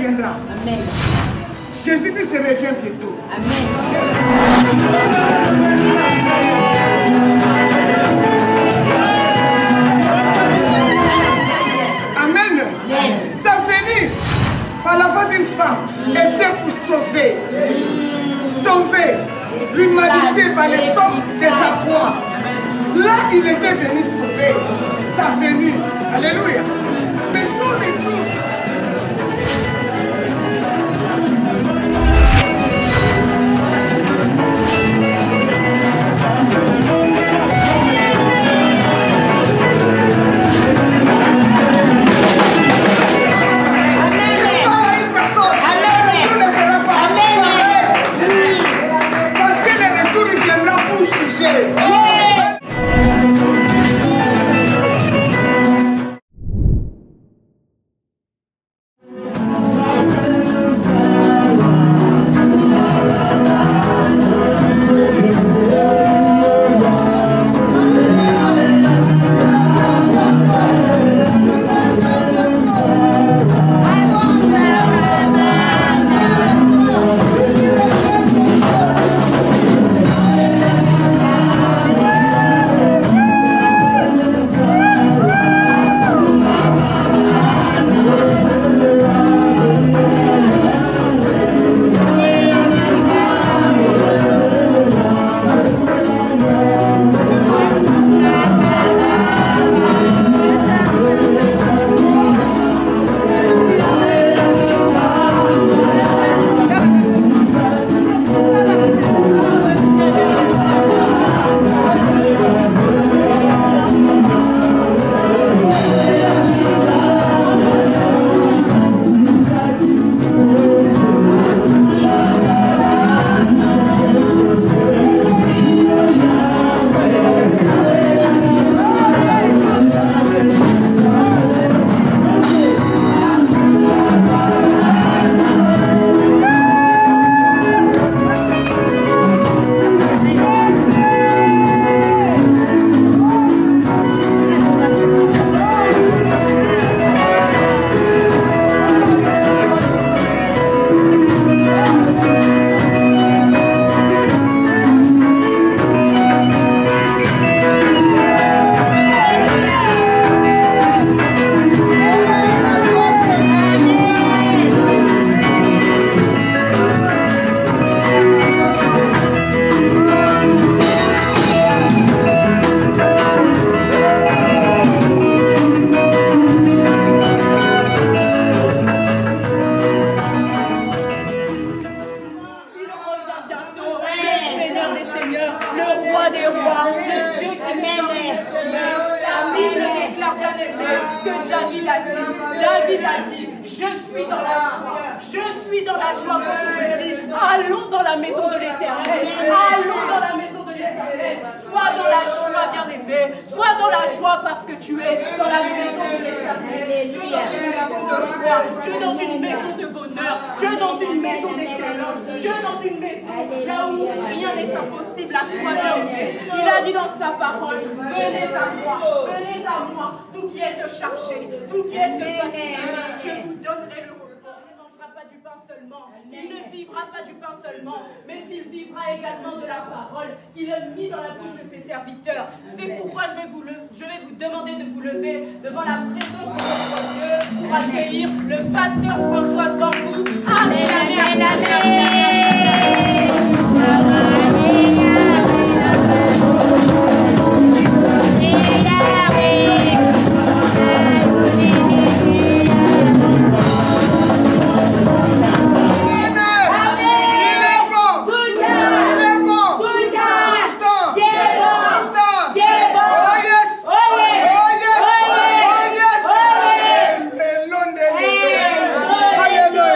reviendra. Amen. Jésus-Christ revient bientôt. Amen. Amen. Yes. Ça finit par la voix d'une femme était pour sauver. Sauver l'humanité par les sommes de sa foi. Là, il était venu sauver. Ça a venu. Alléluia. Mais son retour. David a dit, je suis dans la joie. Je suis dans la joie quand je me dis, allons dans la maison de l'Éternel. Allons dans la maison de l'Éternel. Sois dans la joie, bien-aimé. Sois dans la joie parce que tu es dans la maison de l'Éternel. Tu es dans une maison de joie. Tu es dans une maison de bonheur. Tu es dans une maison d'excellence. Tu es dans une maison là où rien n'est impossible à toi, bien-aimé. Il a dit dans sa parole, venez à moi, vous qui êtes chargés, vous qui êtes fatigués, je vous donnerai le repos. Il ne mangera pas du pain seulement, il ne vivra pas du pain seulement, mais il vivra également de la parole qu'il a mis dans la bouche de ses serviteurs. C'est pourquoi je vais vous demander de vous lever devant la présence de notre Dieu pour accueillir le pasteur François Zambou. Amen, amen, amen. Alléluia.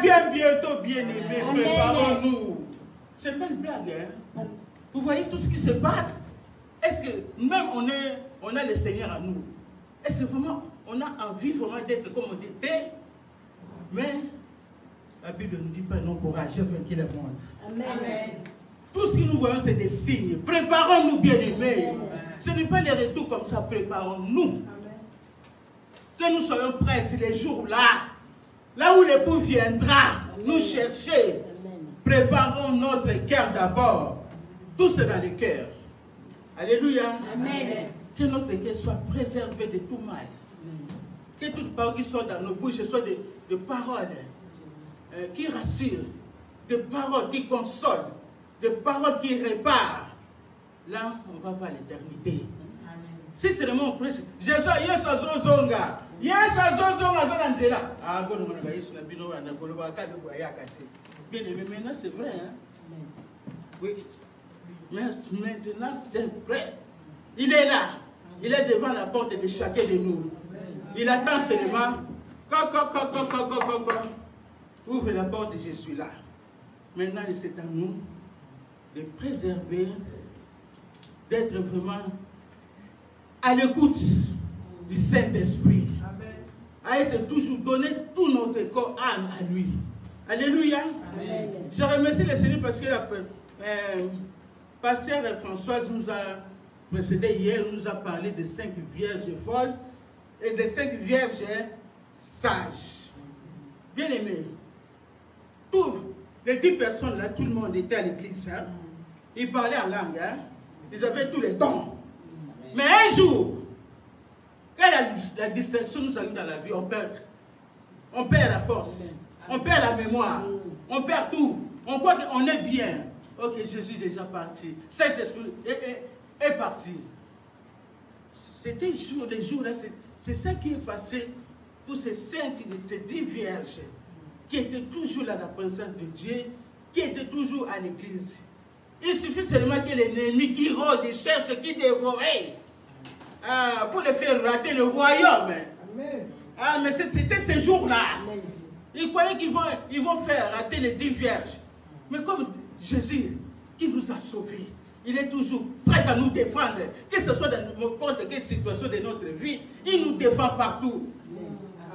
vient bientôt, bien-aimés. Préparons-nous. C'est pas une blague, hein? Vous voyez tout ce qui se passe? Est-ce que même on a le Seigneur à nous? Est-ce que vraiment on a envie vraiment d'être comme on était? Mais la Bible ne nous dit pas non, courageux, vainquez le monde. Amen. Tout ce que nous voyons, c'est des signes. Préparons-nous, bien-aimés. Ce n'est pas les retours comme ça. Préparons-nous. Que nous soyons prêts, c'est les jours-là. Là où l'époux viendra nous chercher. Préparons notre cœur d'abord. Tout c'est dans le cœur. Alléluia. Amen. Que notre cœur soit préservé de tout mal. Que toutes paroles qui sont dans nos bouches soient des paroles qui rassurent, des paroles qui consolent, des paroles qui réparent. Là, on va voir l'éternité. Si c'est le mot prêche, Jésus, yes, azozonga. Yes, azozonga, zananzela. Ah, bon, on va y bino, on a koloba kade boyakate. Bien aimé, maintenant c'est vrai, hein? Oui. Mais maintenant c'est vrai. Il est là. Il est devant la porte de chacun de nous. Il attend seulement. Ouvre la porte et je suis là. Maintenant, c'est à nous de préserver, d'être vraiment à l'écoute du Saint-Esprit. À être toujours donné tout notre corps, âme à lui. Alléluia. Amen. Je remercie le Seigneur parce que la pasteur Françoise nous a précédé hier, nous a parlé de 5 vierges folles et de 5 vierges sages. Bien aimés, tous les 10 personnes là, tout le monde était à l'église. Hein? Ils parlaient en langue. Hein? Ils avaient tous les dons. Mais un jour, quand la distraction nous arrive dans la vie, on perd la force, on perd la mémoire, on perd tout. On croit qu'on est bien. Ok, Jésus est déjà parti. Cet esprit est parti. C'était les jours là, c'est ça qui est passé pour ces 10 vierges qui étaient toujours là, la présence de Dieu, qui étaient toujours à l'église. Il suffit seulement que l'ennemi qui rôde, qui cherche, qui dévorait, pour les faire rater le royaume. Amen. Ah, mais c'était ces jours-là. Ils croyaient qu'ils vont faire rater les 10 vierges. Mais comme Jésus, qui nous a sauvés, il est toujours prêt à nous défendre. Que ce soit dans n'importe quelle situation de notre vie, il nous défend partout.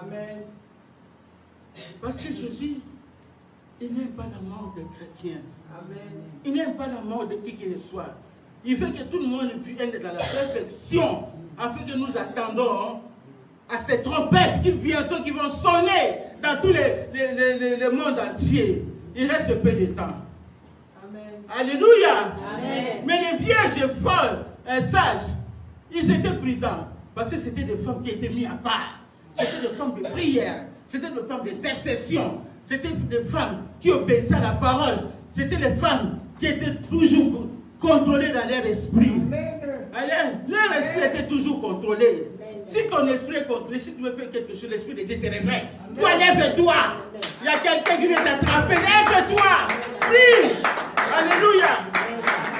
Amen. Parce que Jésus, il n'aime pas la mort des chrétiens. Amen. Il n'aime pas la mort de qui qu'il soit. Il veut que tout le monde vienne dans la perfection, afin que nous attendons à ces trompettes qui bientôt qui vont sonner dans tous le monde entier. Il reste peu de temps. Amen. Alléluia. Amen. Mais les vierges folles, sages, ils étaient prudents. Parce que c'était des femmes qui étaient mises à part. C'était des femmes de prière. C'était des femmes d'intercession. C'était des femmes qui obéissaient à la parole. C'était les femmes qui étaient toujours contrôlées dans leur esprit. Leur esprit était toujours contrôlé. Si ton esprit est contrôlé, si tu veux faire quelque chose, l'esprit de Dieu te réveille. Toi, lève-toi. Il y a quelqu'un qui vient t'attraper. Lève-toi. Prie. Alléluia.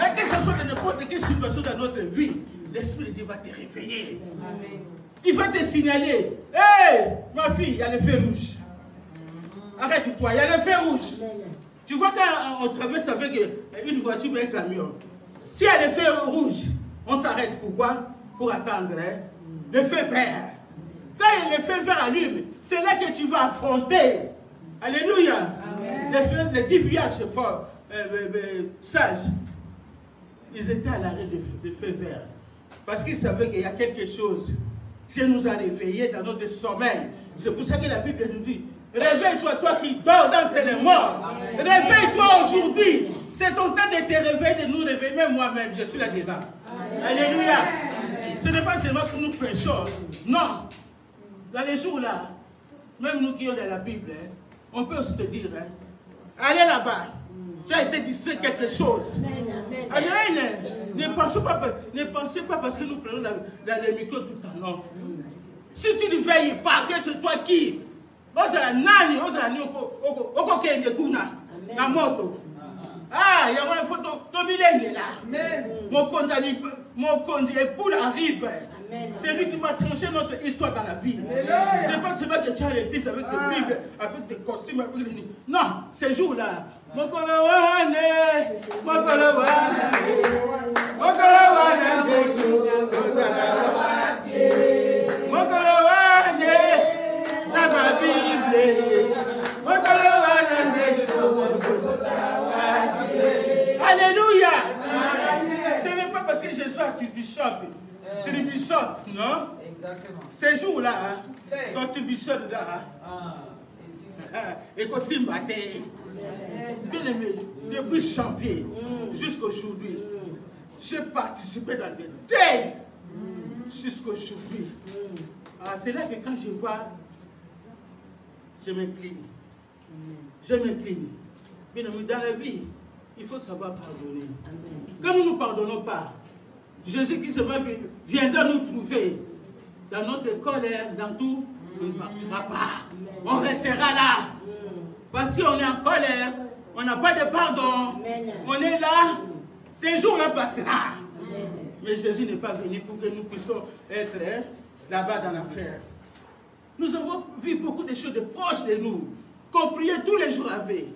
Et que ce soit dans n'importe quelle situation dans notre vie, l'esprit de Dieu va te réveiller. Il va te signaler. Hé, ma fille, il y a le feu rouge. Arrête-toi, il y a le feu rouge. Tu vois quand on traverse avec une voiture ou un camion, s'il y a le feu rouge, on s'arrête. Pourquoi? Pour attendre le feu vert. Quand le feu vert allume, c'est là que tu vas affronter. Alléluia. Les 10 vierges forts, sages, ils étaient à l'arrêt de feu vert. Parce qu'ils savaient qu'il y a quelque chose. Dieu nous a réveillés dans notre sommeil. C'est pour ça que la Bible nous dit, réveille-toi, toi qui dors d'entre les morts. Réveille-toi aujourd'hui. C'est ton temps de te réveiller, de nous réveiller. Même moi-même, je suis là-dedans. Alléluia. Ce n'est pas seulement que nous prêchons. Non. Dans les jours-là, même nous qui sommes dans la Bible, on peut aussi te dire, allez là-bas. Tu as été distrait quelque chose. Amen. Ne pensez pas parce que nous prenons dans les micros tout le temps. Non. Si tu ne veilles pas, c'est toi qui. Oza nani, oza nani oko kenge kuna na moto. Ah, il y a une photo de Milène là. Mon conduit époux arrive. C'est lui qui va trancher notre histoire dans la vie. C'est pas seulement que tu as l'église avec des Bibles, avec des costumes, avec des... Non, ces jours-là. Alléluia. Ce n'est pas parce que je suis artiste bishop, non? Exactement. Ces jours-là, quand tu bishop là, et que si matin, bien aimé, depuis janvier jusqu'à aujourd'hui, j'ai participé dans des deuils jusqu'à aujourd'hui. C'est là que quand je vois, je m'incline. Je m'incline. Bien aimé, dans la vie, il faut savoir pardonner. Quand nous ne pardonnons pas, Jésus-Christ viendra nous trouver dans notre colère, dans tout. On ne partira pas. On restera là. Parce qu'on est en colère, on n'a pas de pardon. On est là. Ces jours-là passera. Mais Jésus n'est pas venu pour que nous puissions être là-bas dans l'enfer. Nous avons vu beaucoup de choses de proches de nous, qu'on priait tous les jours avec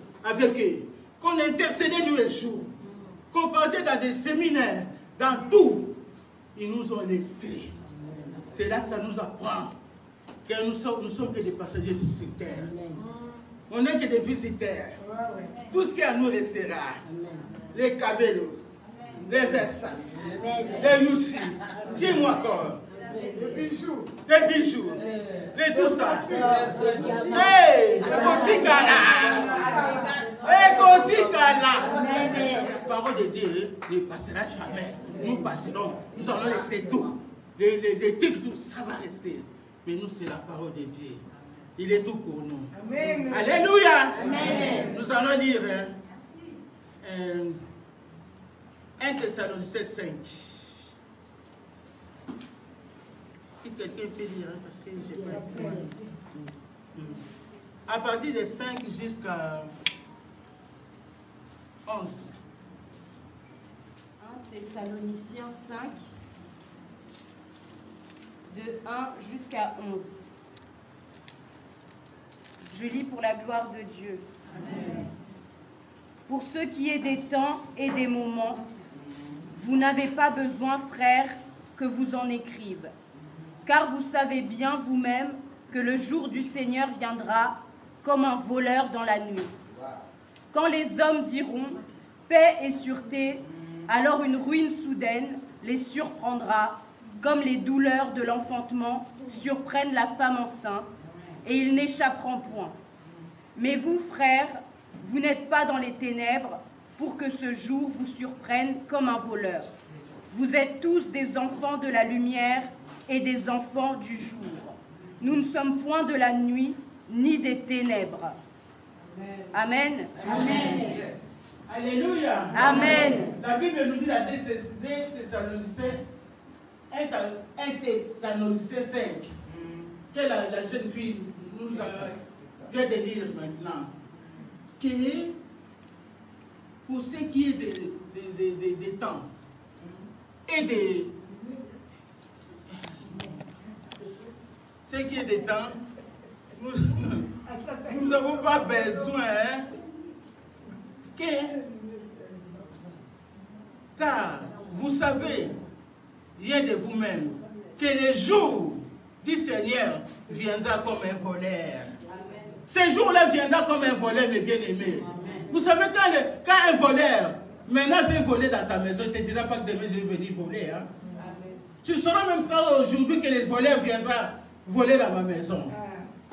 eux, qu'on intercédait tous les jours, qu'on partait dans des séminaires, dans tout. Ils nous ont laissés. C'est là que ça nous apprend que nous sommes que des passagers sur cette terre. On n'est que des visiteurs. Tout ce qui à nous restera. Les cabellos, les Versace, les Yushi, dis-moi encore. Les bijoux, les tout ça. Hey, le Kotikala. Hey, Kotikala. La parole de Dieu ne passera jamais. Nous passerons. Nous allons laisser tout. Les trucs, tout ça va rester. Mais nous, c'est la parole de Dieu. Il est tout pour nous. Amen. Alléluia. Amen. Nous allons lire 1 Thessaloniciens 5. Si quelqu'un peut lire, parce que je n'ai pas le temps. À partir de 5 jusqu'à 11. 1 Thessaloniciens 5, de 1 jusqu'à 11. Je lis pour la gloire de Dieu. Amen. Pour ce qui est des temps et des moments, vous n'avez pas besoin, frères, que vous en écrive, car vous savez bien vous-même que le jour du Seigneur viendra comme un voleur dans la nuit. Quand les hommes diront paix et sûreté, alors une ruine soudaine les surprendra, comme les douleurs de l'enfantement surprennent la femme enceinte, et ils n'échapperont point. Mais vous, frères, vous n'êtes pas dans les ténèbres pour que ce jour vous surprenne comme un voleur. Vous êtes tous des enfants de la lumière et des enfants du jour. Nous ne sommes point de la nuit ni des ténèbres. Amen. Amen. Alléluia. Amen. La Bible nous dit la 2 Thessaloniciens 5, que la jeune fille nous a vient de lire maintenant, que pour ce qui est des temps et des... Ce qui est des temps, nous n'avons pas besoin car vous savez, rien de vous-même, que le jour du Seigneur viendra comme un voleur. Ce jour-là viendra comme un voleur, mes bien-aimés. Vous savez, quand un voleur maintenant veut voler dans ta maison, il ne te dira pas que demain je vais venir voler. Hein? Tu sauras même pas aujourd'hui que le voleur viendra voler dans ma maison.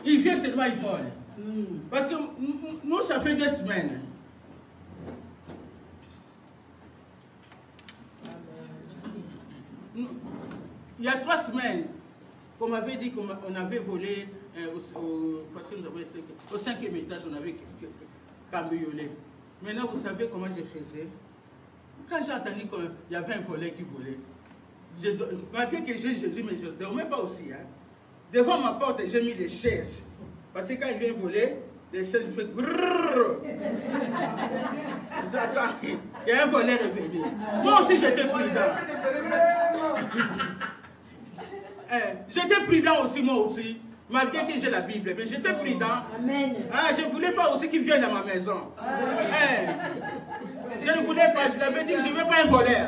Il vient seulement, il vole. Parce que nous, ça fait 2 semaines. Il y a 3 semaines, qu'on m'avait dit qu'on avait volé au 5e étage, on avait cambriolé. Maintenant, vous savez comment je faisais? Quand j'ai entendu qu'il y avait un voleur qui volait, malgré que j'ai Jésus, mais je ne dormais pas aussi. Hein. Devant ma porte, j'ai mis les chaises. Parce que quand il vient voler, les chaises me font grrrr. J'attends. Il y a un voleur revenu. Moi aussi, j'étais prudent. J'étais prudent aussi, moi aussi. Malgré que j'ai la Bible, mais j'étais prudent. Amen. Je ne voulais pas aussi qu'il vienne à ma maison. Je ne voulais pas, je l'avais dit que je ne veux pas un voleur.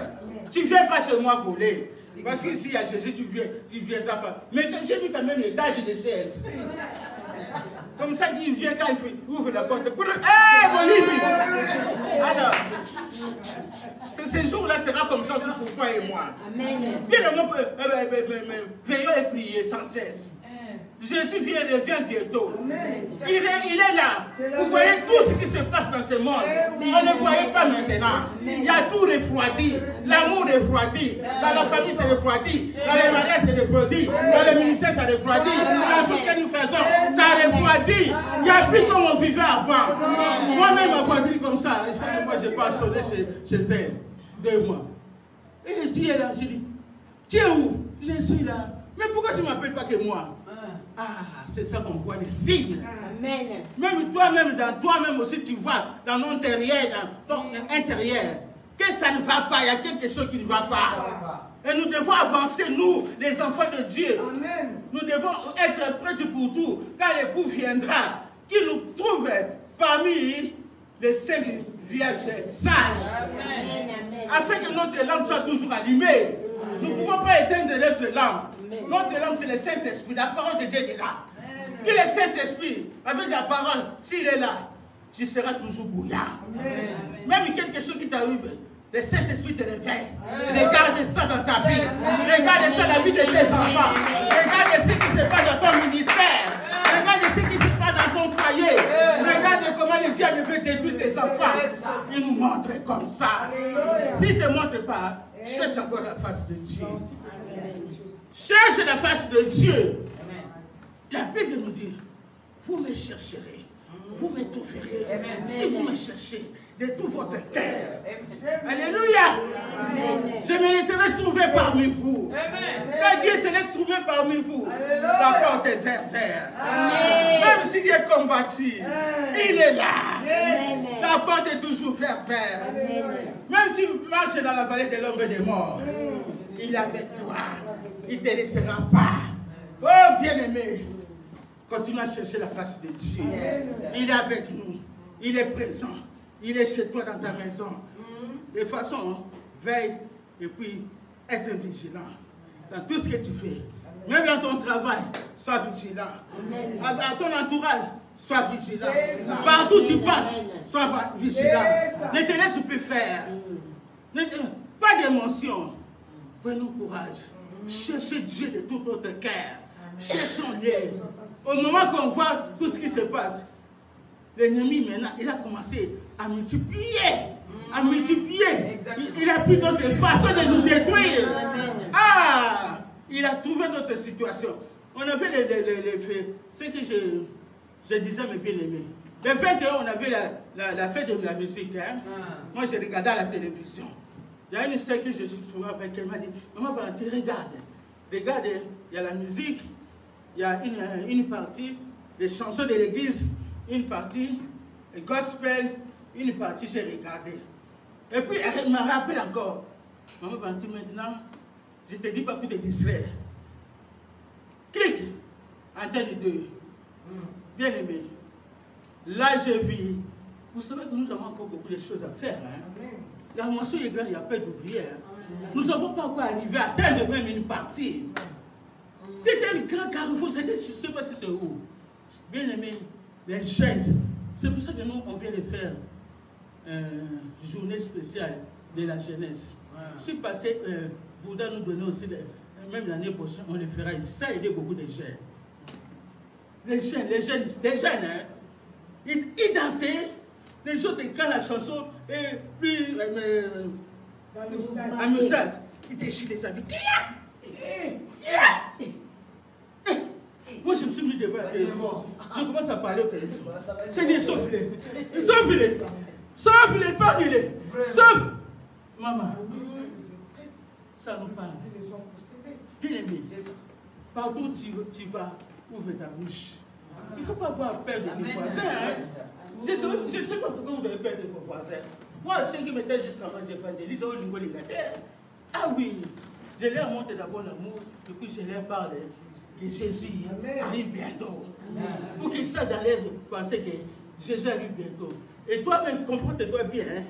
Tu ne viens pas chez moi voler. Parce qu'ici, il y a Jésus, tu ne viendras pas. Mais j'ai mis quand même l'étage des chaises. Comme ça, il vient quand il ouvre la porte. Alors, ce jour-là sera comme ça pour toi et moi. Amen. Bien, veillons et prier sans cesse. Jésus revient bientôt. Il est là. Vous voyez tout ce qui se passe dans ce monde. On ne voyait pas maintenant. Il y a tout refroidi. L'amour refroidi. Dans la famille, c'est refroidi. Dans les mariages, c'est refroidi. Dans le ministère, ça refroidi. Dans tout ce que nous faisons, ça refroidit. Il n'y a plus comme on vivait avant. Moi-même, ma voisine comme ça, il faut que moi je passe sonner chez elle. 2 mois. Et je dis, elle est là, je dis, tu es où? Je suis là. Mais pourquoi tu ne m'appelles pas que moi? C'est ça qu'on voit, les signes. Amen. Même toi-même, dans toi-même aussi, tu vois dans ton intérieur, dans ton intérieur, que ça ne va pas, il y a quelque chose qui ne va pas. Et nous devons avancer, nous, les enfants de Dieu. Amen. Nous devons être prêts pour tout, quand l'époux viendra, qu'il nous trouve parmi les 5 vierges sages. Afin que notre lampe soit toujours allumée. Nous ne pouvons pas éteindre notre lampe. Notre lampe, c'est le Saint-Esprit. La parole de Dieu est là. Et le Saint-Esprit, avec la parole, s'il est là, tu seras toujours bouillant. Même quelque chose qui t'arrive, le Saint-Esprit te réveille. Regarde ça dans ta vie. Regarde ça dans la vie de tes enfants. Regarde ce qui se passe dans ton ministère. Regarde ce qui se passe dans ton foyer. Regarde comment le diable veut détruire tes enfants. Il nous montre comme ça. S'il ne te montre pas, cherche encore la face de Dieu. Cherche la face de Dieu. La Bible nous dit, vous me chercherez, vous me trouverez. Si vous me cherchez de tout votre cœur. Alléluia. Je me laisserai trouver parmi vous. Quand Dieu se laisse trouver parmi vous, la porte est verte. Même s'il est combattu, il est là. La porte est toujours verte. Même si tu marches dans la vallée de l'ombre des morts, il est avec toi. Il ne te laissera pas. Oh, bien-aimé, continue à chercher la face de Dieu. Il est avec nous. Il est présent. Il est chez toi dans ta maison. De toute façon, veille et puis être vigilant dans tout ce que tu fais. Même dans ton travail, sois vigilant. À ton entourage, sois vigilant. Partout où tu passes, sois vigilant. Ne te laisse plus faire. Pas d'émotion. Prenons courage. Cherchez Dieu de tout notre cœur. Cherchons-le. Au moment qu'on voit tout ce qui se passe, l'ennemi maintenant, il a commencé à multiplier. À multiplier. Il a pris d'autres façons de nous détruire. Il a trouvé d'autres situations. On a fait les faits. Ce que je disais, mes bien-aimés. Le 21, on avait la fête de la musique. Moi, j'ai regardé à la télévision. Il y a une sœur que je suis trouvée avec elle, m'a dit, maman Valentine, regarde, il y a la musique, il y a une partie, les chansons de l'église, une partie, le gospel, une partie, j'ai regardé. Et puis, elle m'a rappelé encore, maman Valentine, maintenant, je ne te dis pas plus de distraire. Clique, antenne 2. Bien aimé, là je vis. Vous savez que nous avons encore beaucoup de choses à faire. La moisson est grande, il y a peu d'ouvriers. Nous ne savons pas encore arriver à atteindre même une partie. C'était un grand carrefour, je ne sais pas si c'est où. Bien aimé, les jeunes, c'est pour ça que nous, on vient de faire une journée spéciale de la jeunesse. Je suis passé, Bouddha nous donner aussi, même l'année prochaine, on le fera ici. Ça a aidé beaucoup de jeunes. Les jeunes, hein. Ils dansaient. Les autres, quand la chanson, et puis, à moustache, ils déchirent les habits. Moi, je me suis mis devant. Je commence à parler au téléphone. C'est des sauve-les. Sauve-les. Sauve-les, parle-les. Sauve. Maman, ça nous parle. Bien aimé, partout où tu vas, ouvre ta bouche. Il ne faut pas avoir peur de mes voisins. Je ne sais pas pourquoi vous avez peur de vos voisins. Moi, ceux qui m'étaient jusqu'à moi, j'évangélise au niveau de la terre. Ah oui, Je leur montre d'abord l'amour, et puis je leur parle que Jésus arrive bientôt. Pour qu'ils sachent dans l'air de penser que Jésus arrive bientôt. Et toi-même, comporte-toi bien. Hein?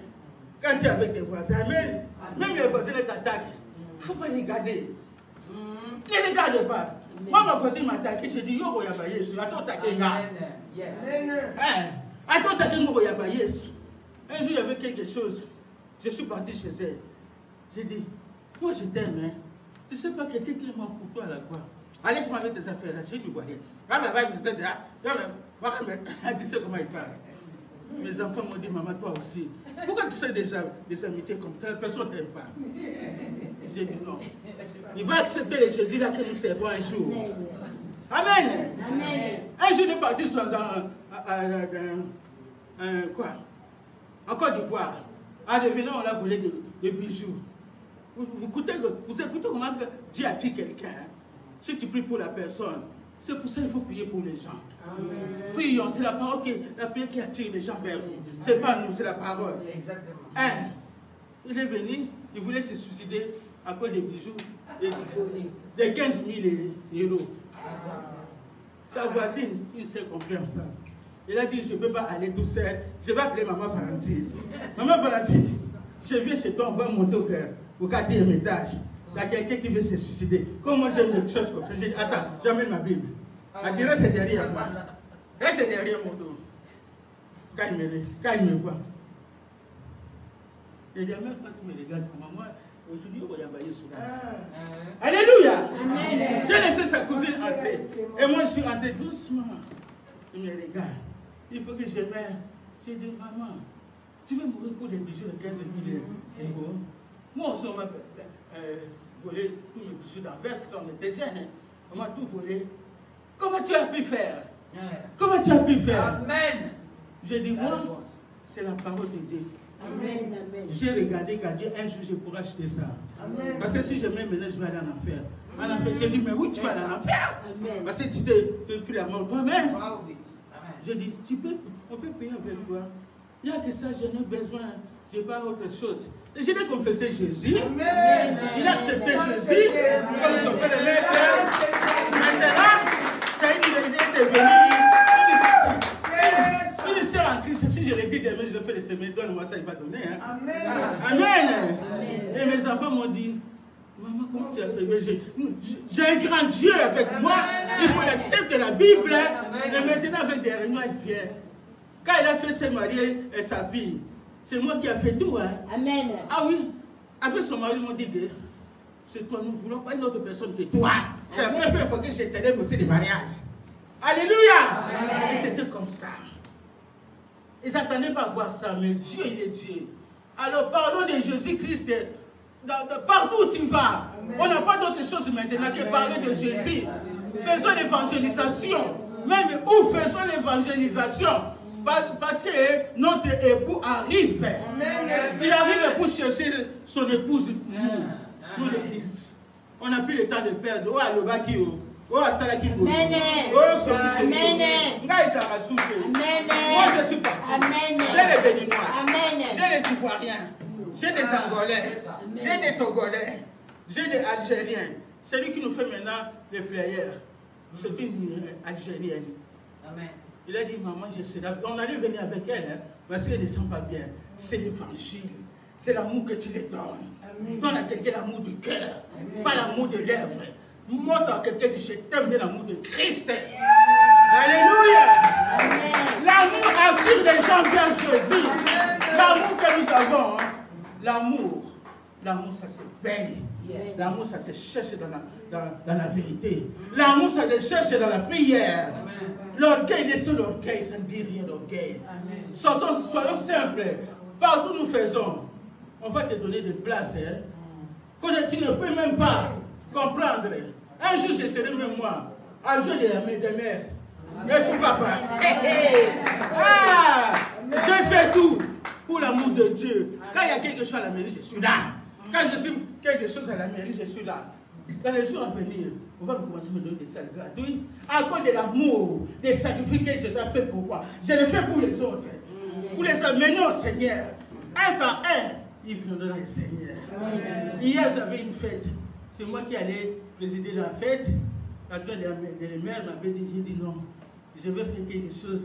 Quand tu es avec tes voisins, même les voisins t'attaquent, il ne faut pas regarder. Ne regarde pas. Moi, ma voisine m'a attaqué, je dis, yo, yaba Yesu, attends, t'attaquer, gars. Attends, t'attaquer, yaba Yesu. Un jour, il y avait quelque chose. Je suis parti chez elle. J'ai dit, moi, je t'aime, hein. Tu ne sais pas quelqu'un qui est mort pour toi, là, quoi. Allez, laisse-moi avec tes affaires, là, c'est du voilier. Tu sais comment il parle. Mes enfants m'ont dit, maman, toi aussi. Pourquoi tu sais des amitiés comme ça? Personne ne t'aime pas. J'ai dit non. Il va accepter le Jésus là que nous servons un jour. Amen. Amen. Un jour, il est parti quoi? En Côte d'Ivoire. En revenant, on a volé des bijoux. Vous écoutez comment Dieu attire quelqu'un. Hein? Si tu pries pour la personne, c'est pour ça qu'il faut prier pour les gens. Amen. Prions, c'est la parole qui attire les gens vers vous. Ce n'est pas nous, c'est la parole. Exactement. Il est venu, il voulait se suicider à cause des bijoux de 15 000 euros. Sa voisine, une seule comprend ça. Il a dit, je ne peux pas aller tout seul, je vais appeler maman Valentine. Maman Valentine, je viens chez toi, on va monter au 4e étage. Il y a quelqu'un qui veut se suicider. Comme moi j'aime les choses comme ça, j'ai dit, attends, j'amène ma Bible. Elle dirait, c'est derrière moi. Et c'est derrière mon dos. Calme-toi. Et dit, même quand tu me regardes, maman, aujourd'hui, on va y envoyer sur la. Alléluia. J'ai laissé sa cousine entrer. Et moi, je suis entré doucement. Il me regarde. Il faut que je m'aime. J'ai dit, maman, tu veux mourir pour des bijoux de 15 000 euros? Moi aussi, on m'a volé tous mes bijoux d'Anvers quand on était jeunes. On m'a tout volé. Comment tu as pu faire? Comment tu as pu faire? Amen. J'ai dit, moi, c'est la parole de Dieu. Amen. J'ai regardé qu'à Dieu, un jour, je pourrai acheter ça. Amen. Parce que si je mets maintenant, je vais aller en enfer. En enfer, j'ai dit, mais où tu vas aller en enfer? Amen. Parce que tu t'es pris la mort toi-même. J'ai dit, on peut payer avec toi. Il n'y a que ça, je n'ai besoin. Je n'ai pas autre chose. Et je l'ai confessé Jésus. Amen. Il a accepté Jésus comme son père et maître. Maintenant, ça y est, il est devenu une sœur en Christ. Si je l'ai dit demain, je le fais les semaines, donne-moi ça, il va donner. Hein. Amen. Amen. Et mes enfants m'ont dit, maman, comment tu as fait? J'ai un grand Dieu avec moi. Il faut accepter la Bible. Et maintenant, avec des réunions, elle vient. Quand il a fait se marier et sa fille, c'est moi qui ai fait tout. Hein. Amen. Ah oui. Avec son mari, ils m'ont dit que c'est toi, nous ne voulons pas une autre personne que toi. C'est la première fois que j'ai t'aidé aussi des mariages. Alléluia. Amen. Et c'était comme ça. Ils n'attendaient pas à voir ça, mais Dieu, il est Dieu. Alors parlons de Jésus-Christ. Partout où tu vas, amen. On n'a pas d'autre chose maintenant que parler de Jésus. Faisons l'évangélisation. Même où faisons l'évangélisation. Parce que notre époux arrive. Amen. Il arrive pour chercher son épouse. Nous l'église. On n'a plus le temps de perdre. Oh, Alobaki. Oh, Salaki. Oh, Somi. Moi, je suis parti. J'ai les Béninois. J'ai les Ivoiriens. J'ai des Angolais. J'ai des Togolais. J'ai des Algériens. C'est lui qui nous fait maintenant les flyers. C'est une Algérienne. Amen. Il a dit, maman, je serai. On allait venir avec elle, hein, parce qu'elle ne sent pas bien. C'est l'évangile. C'est l'amour que tu les donnes. Donne à quelqu'un l'amour du cœur, pas l'amour de lèvres. Montre à quelqu'un que je t'aime bien l'amour de Christ. Alléluia. L'amour attire les gens vers Jésus. L'amour que nous avons, hein, l'amour ça se paye. L'amour ça se cherche dans la vérité. L'amour ça se cherche dans la prière. L'orgueil, laissez l'orgueil, ça ne dit rien l'orgueil. Soyons simples. Partout nous faisons, on va te donner des places. Hein, que tu ne peux même pas comprendre. Un jour, je serai même moi, à jouer des mères. Et pour papa. Je fais tout pour l'amour de Dieu. Quand il y a quelque chose à la mairie, je suis là. Quand je suis quelque chose à la mairie, je suis là. Dans les jours à venir, on va commencer à me donner des salles gratuites. À cause de l'amour, des sacrifices que je t'ai fait pour moi. Je le fais pour les autres. Pour les amener au Seigneur. Un par un, ils viendront au Seigneur. Hier, j'avais une fête. c'est moi qui allais présider la fête. L'adjoint de la mère m'avait dit, j'ai dit non, je vais faire quelque chose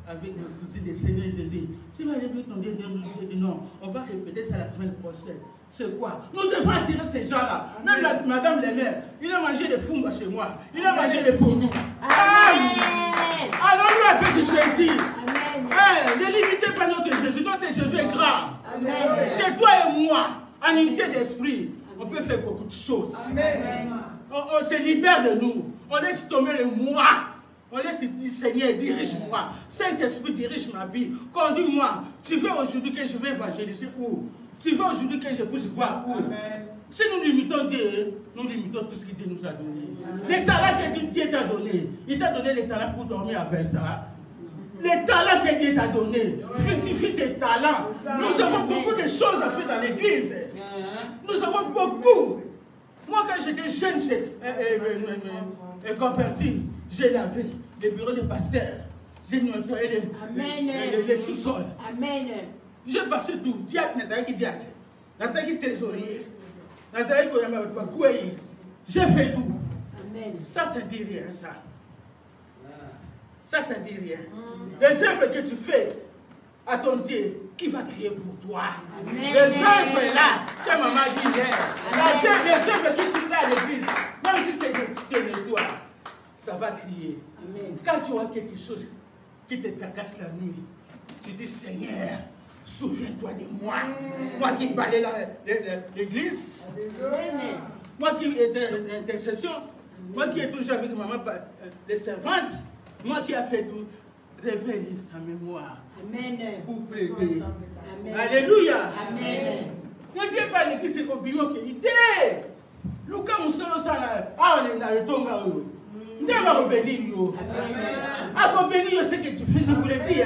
avec le cousin du Seigneur Jésus. Si vous allez ton Dieu, j'ai dit non, on va répéter ça la semaine prochaine. C'est quoi? Nous devons attirer ces gens-là. Même madame la mère, il a mangé des fumba chez moi. Il a mangé des pommes. Alors lui a fait du Jésus. Ne limitez pas notre Jésus. Notre Jésus est grand. C'est toi et moi, en unité d'esprit. On peut faire beaucoup de choses. On se libère de nous. On laisse tomber le moi. On laisse dire, Seigneur, dirige-moi. Saint-Esprit, dirige ma vie. Conduis-moi. Tu veux aujourd'hui que je vais évangéliser où? Tu veux aujourd'hui que je puisse voir où? Si nous limitons Dieu, nous limitons tout ce que Dieu nous a donné. Les talents que Dieu t'a donné, il t'a donné les talents pour dormir avec ça. Les talents que Dieu t'a donné, fructifie tes talents. Nous avons beaucoup de choses à faire dans l'église. Nous avons beaucoup. Moi, quand j'étais jeune, converti, j'ai lavé les bureaux des pasteurs. J'ai nettoyé les sous-sols. Amen. J'ai passé tout. Diacre, qui trésorier. J'ai fait tout. Amen. Ça ne dit rien, ça. Ça ne dit rien. Les œuvres que tu fais à ton Dieu, qui va crier pour toi? Amen. Les œuvres là, que maman dit là, les œuvres qui sont là à l'église, même si c'est de toi, ça va crier. Amen. Quand tu vois quelque chose qui te tracasse la nuit, tu dis Seigneur, souviens-toi de moi. Moi qui balaye l'église, moi qui étais d'intercession, moi qui ai toujours avec maman les servantes, moi qui a fait tout, réveille sa mémoire. Amen. Pour plaider. Amen. Alléluia. Amen. Ne viens pas à l'église, c'est au bureau qui était. Luka Moussolo Sana, ah, on est dans le tonga. Dieu va bénir. Ah, va bénir ce que tu fais, je vous le dis.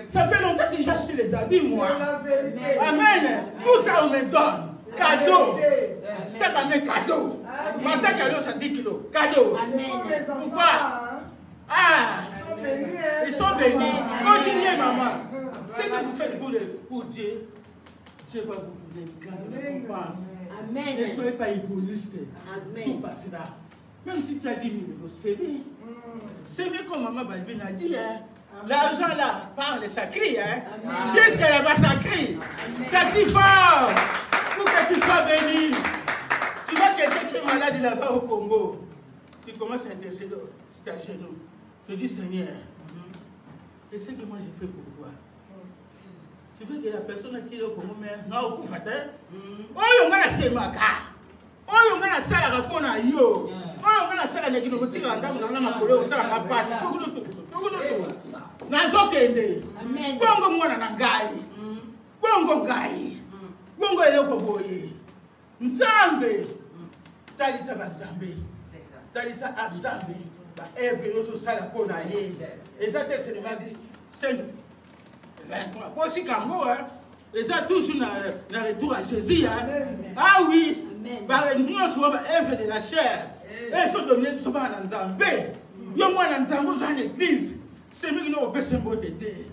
Ça fait longtemps que j'ai acheté les habits, moi. Amen. Tout ça, on me donne. Cadeau. Ça, quand même, cadeau. Moi, ça, cadeau, ça 10 kilos. Cadeau. Pourquoi? Ah, ils sont bénis. Continuez, maman. Ce que vous faites pour Dieu, Dieu va vous donner une grande récompense. Amen. Ne soyez pas égoïste. Amen. Tout passera. Même si tu as 10 000 euros, c'est bien. C'est bien comme maman Balbine a dit. Hein. L'argent là, parle, ça crie. Hein. Jusqu'à là-bas, ça crie. Ça crie fort. Pour que tu sois béni. Tu vois quelqu'un qui est malade là-bas au Congo. Tu commences à intercéder à genoux. Je dis Seigneur, et ce que moi j'ai fait pour toi. Je veux que la personne qui est au Congo, mais non, au Koufate, oh, on va la semaka. Oh, on va la salle à répondre à yo. Oh, on va la salle à négliger. On tire en dame, on a ma collègue, on s'en a pas. Nazo kende. Bongo mwana na ngai. Bongo ngai. Bongo eloko boye. Nzambe. Talisa ba Nzambe. Talisa a Nzambe. Ba every ozo sala pona ye. Et ça c'est seulement dit c'est 23. Pour si Cambo hein. Et ça toujours dans retour à Jésus hein. Ah oui. Bah nous sommes œuvre de la chair. Et sont dominés sur ba Nzambe. Yo mwana Nzambe dans l'église. C'est mieux que nous obéissons au tété.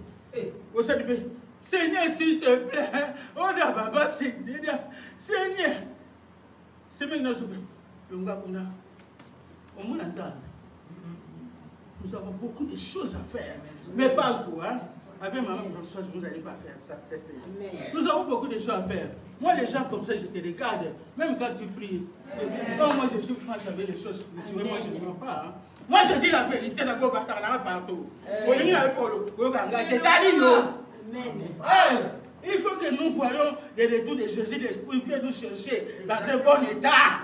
Vous savez, Seigneur, s'il te plaît, on a baba, Seigneur, c'est mieux que nous obéissons. Nous avons beaucoup de choses à faire, mais pas vous, hein. Avec maman Françoise, vous n'allez pas faire ça. Nous avons beaucoup de choses à faire. Moi, les gens comme ça, je te regarde, même quand tu pries. Quand moi, je suis franche avec les choses spirituelles, moi, je ne vois pas. Hein. Moi, je dis la vérité, d'abord, partout. Il faut que nous voyions les retours de Jésus, l'Esprit vient nous chercher dans un bon état.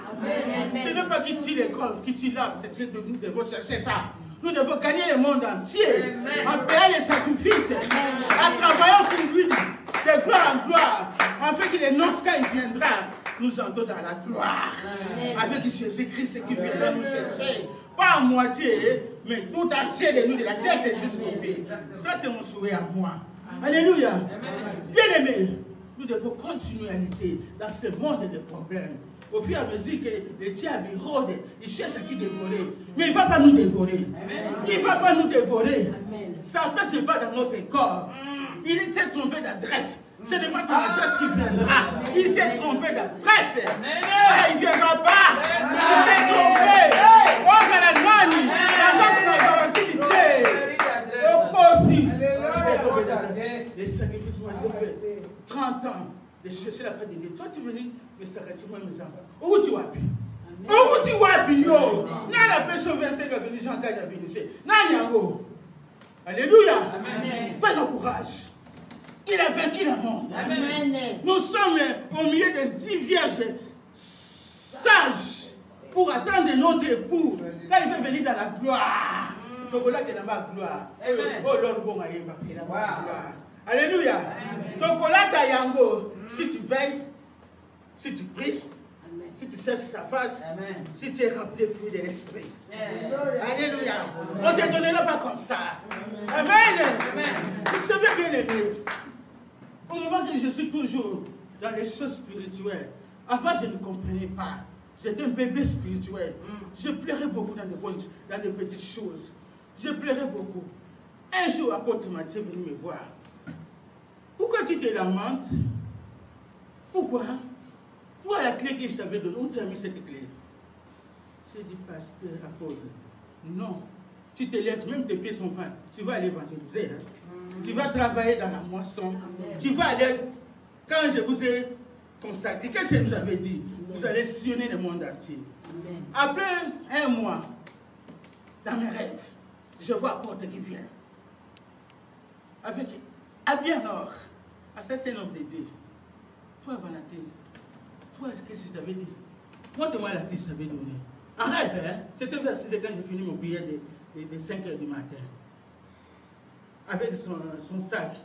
Ce n'est pas qui tue les corps, qui tue l'âme, c'est que nous devons chercher ça. Nous devons gagner le monde entier, en payant les sacrifices, en travaillant pour lui, de gloire en gloire, afin que le noces quand il viendra, nous entrons dans la gloire, avec Jésus-Christ qui viendra nous chercher. Pas à moitié, mais tout entier de nous, de la tête jusqu'au pied. Ça, c'est mon souhait à moi. Alléluia. Bien aimé, nous devons continuer à lutter dans ce monde de problèmes. Au fur et à mesure que le diable rôde, il cherche à qui dévorer. Mais il ne va pas nous dévorer. Il ne va pas nous dévorer. Sa place n'est pas dans notre corps. Il s'est trompé d'adresse. Ce n'est pas ton adresse qui viendra. Il s'est trompé d'adresse. Il ne viendra pas. Il s'est trompé. Oh, c'est la nani. La garantie. Au aussi. Les sacrifices, moi j'ai fait 30 ans de chercher la fête de Dieu. Toi, tu es venu me sacrifier moi mes enfants. Où tu vas puis? Où tu vas puis yo? N'a la paix sur 25 à venir, j'entends à venir. N'a yango. Alléluia. Fais-nous courage. Il a vaincu le monde. Amen. Nous sommes au milieu des 10 vierges sages pour attendre notre époux quand il va venir dans la gloire. Donc là, il y a la gloire. Oh Lord, bon, il y a la gloire. Alléluia. Donc là, tu yango. Si tu veilles, si tu pries, si tu cherches sa face, si tu es rempli de fruits de l'esprit. Alléluia. On ne te donnera pas comme ça. Amen. Vous savez bien aimé. Au moment que je suis toujours dans les choses spirituelles, avant je ne comprenais pas. J'étais un bébé spirituel. Je pleurais beaucoup dans des petites choses. Je pleurais beaucoup. Un jour, apôtre Mathieu est venu me voir. Pourquoi tu te lamentes? Pourquoi? Toi, la clé que je t'avais donnée, où tu as mis cette clé? J'ai dit, pasteur, apôtre, non. Tu te lèves, même tes pieds sont fins. Tu vas aller évangéliser. Hein? Tu vas travailler dans la moisson. Amen. Tu vas aller, quand je vous ai consacré, qu'est-ce que je vous avais dit? Amen. Vous allez sillonner le monde entier. Amen. Après un mois, dans mes rêves, je vois un porte qui vient. Avec habillé en or. Ah, ça, c'est un homme de Dieu. Toi, Valentin, toi, qu'est-ce que je t'avais dit? Montre-moi la piste que je t'avais donnée. En rêve, hein? C'était vers 6 heures quand j'ai fini mon prière de 5 heures du matin. Avec son sac.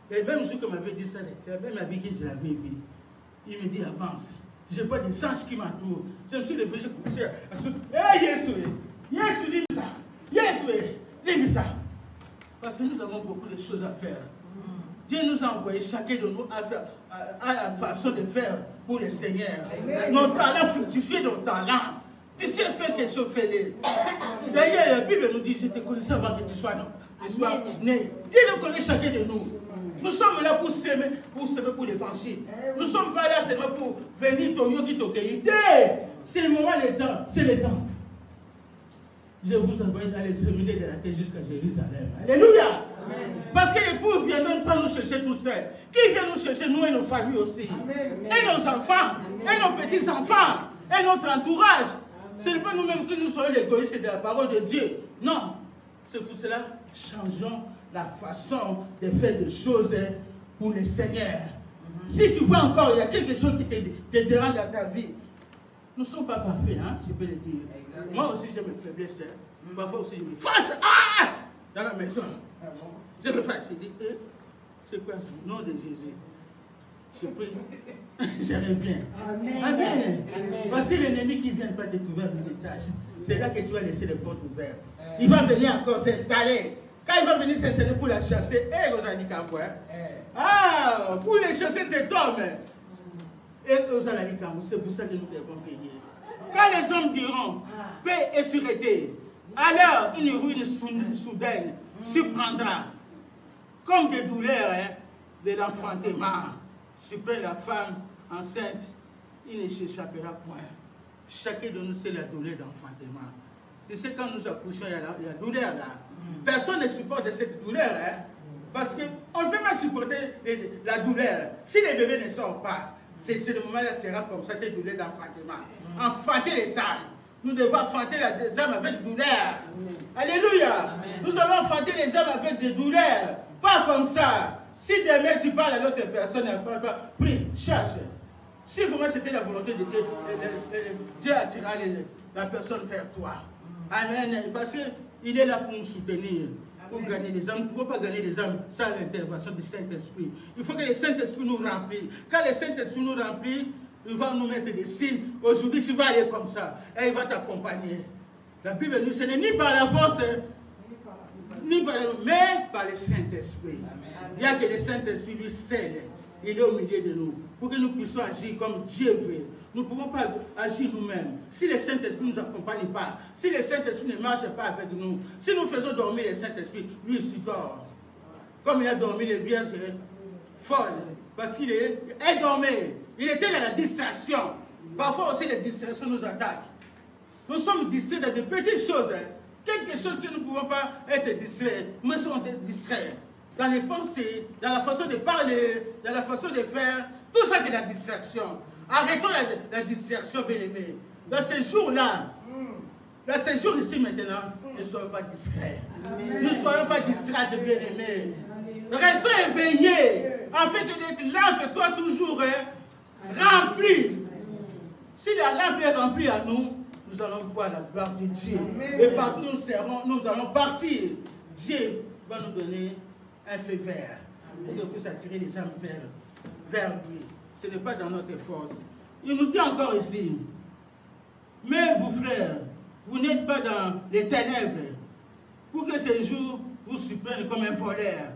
Et même jour qu'on m'avait dit ça, c'est la même habit que je l'avais vu. Il me dit avance. Je vois des anges qui m'entourent. Je me suis levé, je couchais. Parce que, hé, Yesu, dis ça. Yesu, dis ça. Parce que nous avons beaucoup de choses à faire. Dieu nous a envoyé chacun de nous à la façon de faire pour le Seigneur. Nos talents, fructifier nos talents. Tu sais faire quelque chose, fais-le. D'ailleurs, la Bible nous dit, je te connaissais avant que tu sois né. Dieu nous connaît chacun de nous. Nous sommes là pour s'aimer, pour l'évangile. Nous ne sommes pas là seulement pour venir toyoki. C'est le moment, le temps. C'est le temps. Je vous envoie dans les cheminées de la terre jusqu'à Jérusalem. Alléluia. Amen. Parce que l'époux ne vient pas nous chercher tout seul. Qui vient nous chercher, nous et nos familles aussi. Amen. Et nos enfants, et nos petits-enfants, et notre entourage. Ce n'est pas nous-mêmes que nous soyons l'égoïste de la parole de Dieu. Non. C'est pour cela, changeons la façon de faire des choses pour le Seigneur. Si tu vois encore, il y a quelque chose qui te dérange dans ta vie, nous ne sommes pas parfaits, hein, je peux le dire. Moi aussi, j'ai mes faiblesses. Parfois aussi, je me fâche dans la maison. Je me fâche. Je dis, c'est quoi ça? Au nom de Jésus. Je prie. Je reviens. Amen. Amen. Voici l'ennemi qui ne vient pas de trouver une tâche. C'est là que tu vas laisser les portes ouvertes. Il va venir encore s'installer. Quand il va venir s'installer pour la chasser, pour les chasser, c'est homme. Et c'est pour ça que nous devons payer. Quand les hommes diront paix et sûreté, alors une ruine soudaine surprendra. Comme des douleurs de l'enfantement surprend la femme enceinte, il ne s'échappera point. Chacun de nous, c'est la douleur d'enfantement. Tu sais, quand nous accouchons, il y a la douleur là. Personne ne supporte cette douleur. Parce qu'on ne peut pas supporter la douleur. Si les bébés ne sortent pas, c'est le moment-là sera comme ça, des douleurs d'enfantement. Enfanter les âmes. Nous devons enfanter les âmes avec douleur. Alléluia. Amen. Nous allons enfanter les âmes avec des douleurs. Pas comme ça. Si demain tu parles à l'autre personne, elle ne parle pas, prie, cherche. Si vraiment c'était la volonté de Dieu, Dieu attirera la personne vers toi. Amen. Parce qu'il est là pour nous soutenir. Pour gagner les âmes. Nous ne pouvons pas gagner les âmes sans l'intervention du Saint-Esprit. Il faut que le Saint-Esprit nous remplisse. Quand le Saint-Esprit nous remplit, il va nous mettre des signes. Aujourd'hui, tu vas aller comme ça. Et il va t'accompagner. La Bible nous dit, ce n'est ni par la force, ni par mais par le Saint-Esprit. Il n'y a que le Saint-Esprit lui seul. Il est au milieu de nous. Pour que nous puissions agir comme Dieu veut. Nous ne pouvons pas agir nous-mêmes. Si le Saint-Esprit ne nous accompagne pas, si le Saint-Esprit ne marche pas avec nous, si nous faisons dormir le Saint-Esprit, lui il dort. comme il a dormi les vierges folles, parce qu'il dormait. Il était dans la distraction. Parfois aussi, les distractions nous attaquent. Nous sommes distraits dans de petites choses. Quelque chose que nous ne pouvons pas être distraits. Nous sommes distraits. Dans les pensées, dans la façon de parler, dans la façon de faire. Tout ça, c'est la distraction. Arrêtons la distraction, bien-aimés. Dans ces jours-là, dans ces jours ici maintenant, ne soyons pas distraits. Ne soyons pas distraits, bien-aimés. Restons éveillés, afin que notre lampe soit toujours remplie. Si la lampe est remplie à nous, nous allons voir la gloire de Dieu. Et partout nous allons partir. Dieu va nous donner un feu vert pour qu'on puisse attirer les âmes vers lui. Ce n'est pas dans notre force. Il nous dit encore ici, mais vous frères, vous n'êtes pas dans les ténèbres, pour que ces jours vous surprennent comme un voleur.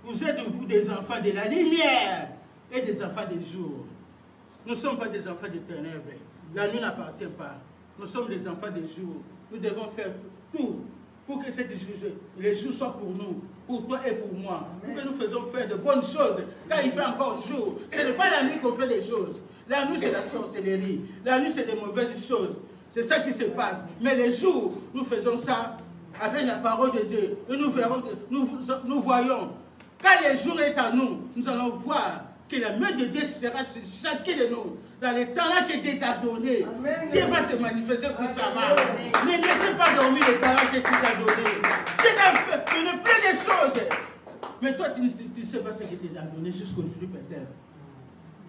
Vous êtes vous des enfants de la lumière et des enfants des jours. Nous ne sommes pas des enfants des ténèbres. La nuit n'appartient pas. Nous sommes des enfants des jours. Nous devons faire tout pour que les jours soient pour nous, pour toi et pour moi. Pour que nous faisons faire de bonnes choses. Quand il fait encore jour, ce n'est pas la nuit qu'on fait des choses. La nuit, c'est la sorcellerie. La nuit, c'est des mauvaises choses. C'est ça qui se passe. Mais les jours, nous faisons ça avec la parole de Dieu. Et nous verrons, nous voyons. Quand le jour est à nous, nous allons voir que la main de Dieu sera sur chacun de nous. Dans les talents que Dieu t'a donné, Dieu va se manifester puissamment. Ne laissez pas dormir les talents que Dieu t'a donné. Dieu t'a donné plein de choses. Mais toi, tu ne sais pas ce que Dieu t'a donné jusqu'aujourd'hui peut-être.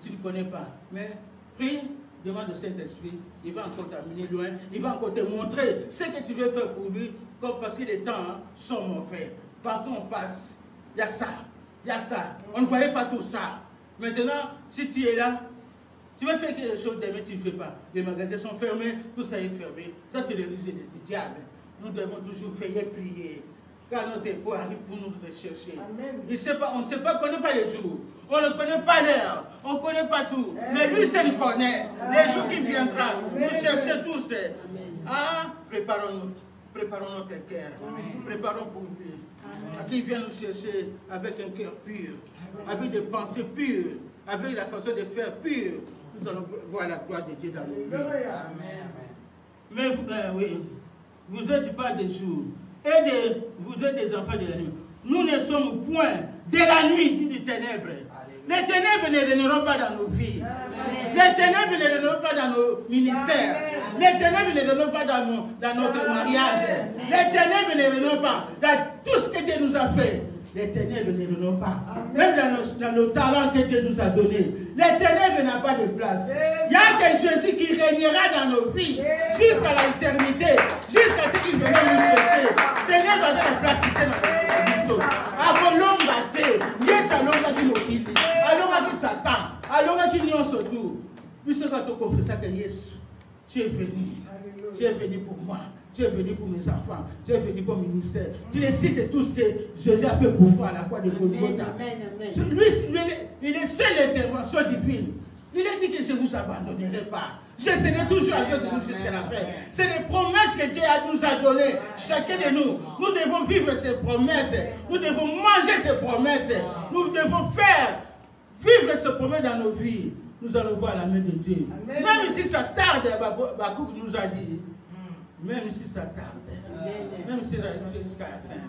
Tu ne connais pas. Mais prie, demande au Saint-Esprit, il va encore t'amener loin, il va encore te montrer ce que tu veux faire pour lui, comme parce que les temps sont mauvais. Partout on passe, il y a ça, il y a ça. On ne voyait pas tout ça. Maintenant, si tu es là, tu veux faire quelque chose demain, tu ne fais pas. Les magasins sont fermés, tout ça est fermé. Ça, c'est le risque du diable. Nous devons toujours veiller, prier. Quand notre époux arrive pour nous rechercher. On ne sait pas, connaît pas les jours. On ne connaît pas l'heure. On ne connaît pas tout. Mais lui, ça nous connaît. Les jours qui viendront, nous chercher tous. Ah, préparons notre cœur. Préparons pour lui. À qui vient nous chercher avec un cœur pur, avec des pensées pures, avec la façon de faire pure. Nous allons voir la gloire de Dieu dans nos vies. Mais oui, vous n'êtes pas des jours. Vous êtes des enfants de la nuit. Nous ne sommes point de la nuit des ténèbres. Les ténèbres ne régneront pas dans nos vies. Les ténèbres ne régneront pas dans nos ministères. Les ténèbres ne régneront pas dans notre mariage. Les ténèbres ne régneront pas dans tout ce que Dieu nous a fait. Les ténèbres ne régneront pas. Même dans nos talents que Dieu nous a donnés. Les ténèbres n'ont pas de place. Il n'y a que Jésus qui régnera dans nos vies jusqu'à l'éternité, jusqu'à ce qu'il vienne nous chercher. Ténèbres dans la place dans notre vie. Avant l'homme batté, yes, alors qui nous dit, alors qui Satan, alors qui nous surtout. Puisque quand on confesse que yes, tu es venu pour moi. Tu es venu pour mes enfants. Tu es venu pour mon ministère. Tu les cites tout ce que Jésus a fait pour toi à la croix de Golgotha. Lui, il est seule intervention divine. Il a dit que je ne vous abandonnerai pas. Je serai toujours avec vous jusqu'à la fin. C'est les promesses que Dieu nous a données. Chacun de nous, nous devons vivre ces promesses. Nous devons manger ces promesses. Nous devons faire vivre ces promesses dans nos vies. Nous allons voir la main de Dieu. Amen. Même si ça tarde, Bakouk nous a dit. Même si ça tarde, même si ça jusqu'à la fin,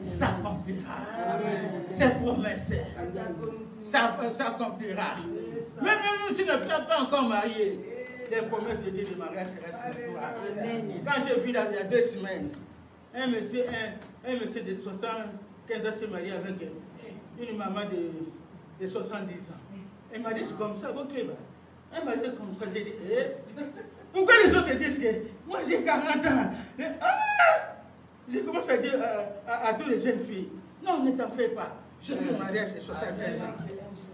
ça accomplira. Ces promesses, ça accomplira. Même si tu n'es pas encore marié, les promesses de Dieu de mariage restent avec toi. Quand j'ai vu il y a 2 semaines, un monsieur de 75 ans s'est marié avec une maman de 70 ans. Elle m'a dit comme ça, ok, elle m'a dit comme ça, j'ai dit, pourquoi les autres disent que moi j'ai 40 ans? J'ai commencé à dire à toutes les jeunes filles, non, ne t'en fais pas. Je veux un mariage de 75 ans.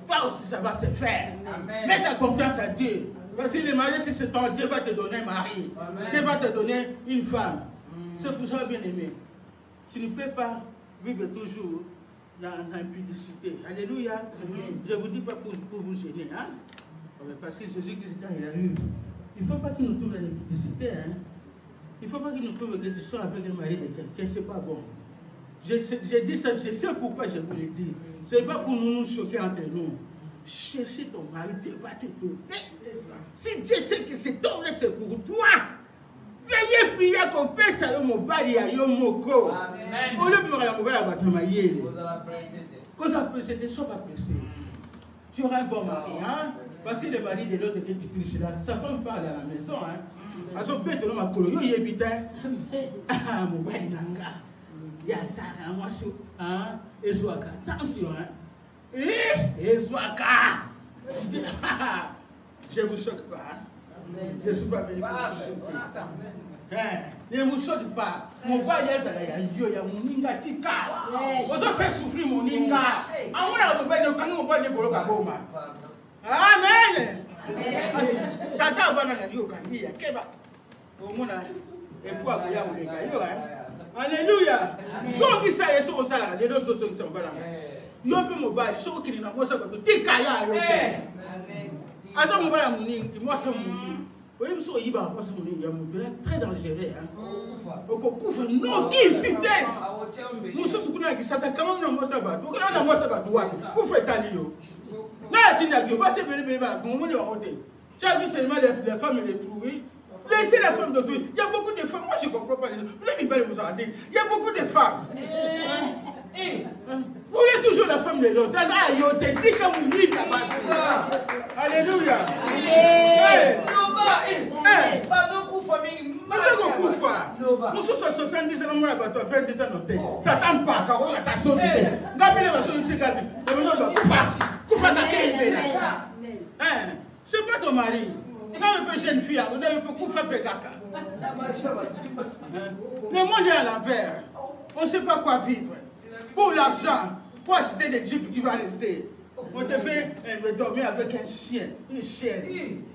Pas aussi ça va se faire. Amen. Mets ta confiance à Dieu. Parce que le mariage, si c'est ton Dieu va te donner un mari. Amen. Dieu va te donner une femme. C'est pour ça, bien aimé. Tu ne peux pas vivre toujours dans l'impudicité. Alléluia. Amen. Je ne vous dis pas pour vous gêner. Hein? Parce que Jésus-Christ, quand il a eu, il ne faut pas qu'il nous trouve l'impudicité. Hein? Il ne faut pas qu'il nous trouve que tu sois avec un mari de quelqu'un. Ce n'est pas bon. J'ai dit ça, je sais pourquoi je vous le dis. Ce n'est pas pour nous choquer entre nous. Cherchez ton mari, Dieu va te donner. Si Dieu sait que c'est ton c'est pour toi, veuillez prier qu'on paie ça au mobile à Yomoko. On le peut la mobile à Batamaye. Quand ça peut, c'était soit pas pressé. Tu auras un bon mari, hein? Parce que le mari de l'autre était triché là. Sa femme parle à la maison, hein? À son père, tu as ma colo, il est ah, mobile nanga. Il y a ça, moi, hein? Et soit attention, hein? Et Zwaka, je ne vous choque pas. Hein? Je ne suis pas venu pour vous choquer. Ne vous choque pas. Mon père, il y a mon ninga tika. Vous avez fait souffrir mon ninga. Amen. Tata banana dio kandia keba. Omona epo akoya ulega yo. Alléluia. Songi sa yeso osala de no so songi sa bana. Yo pe mobile so kiri na mosa ba tika ya yo pe. Aza mobile muningi mo sa muningi. Oyebi so yiba ko sa muningi ya mobile très dangereux hein. Oko kufa no give vitesse. Muso sukuna kisata kama mna mosa ba. Ukana na mosa ba tuwa. Kufa tali yo. Là, tu n'as pas c'est bien, comme on le dit. Tu as vu seulement les femmes les trouver. Laissez la femme de tout. Il y a beaucoup de femmes. Moi, je ne comprends pas les gens. Vous n'avez pas les mots à dire. Il y a beaucoup de femmes. Vous voulez toujours la femme de l'autre. Ah, yo, t'es dit comme vous dites là-bas. Alléluia. Nous sommes 70 ans, nous avons 20 ans. T'attends pas, t'as sauté. C'est pas ton mari. Quand un peu jeune fille, on a un peu couvert de caca. Le monde est à l'envers. On ne sait pas quoi vivre. Pour l'argent, pour acheter des jeeps qui va rester. On te fait dormir avec un chien, une chienne.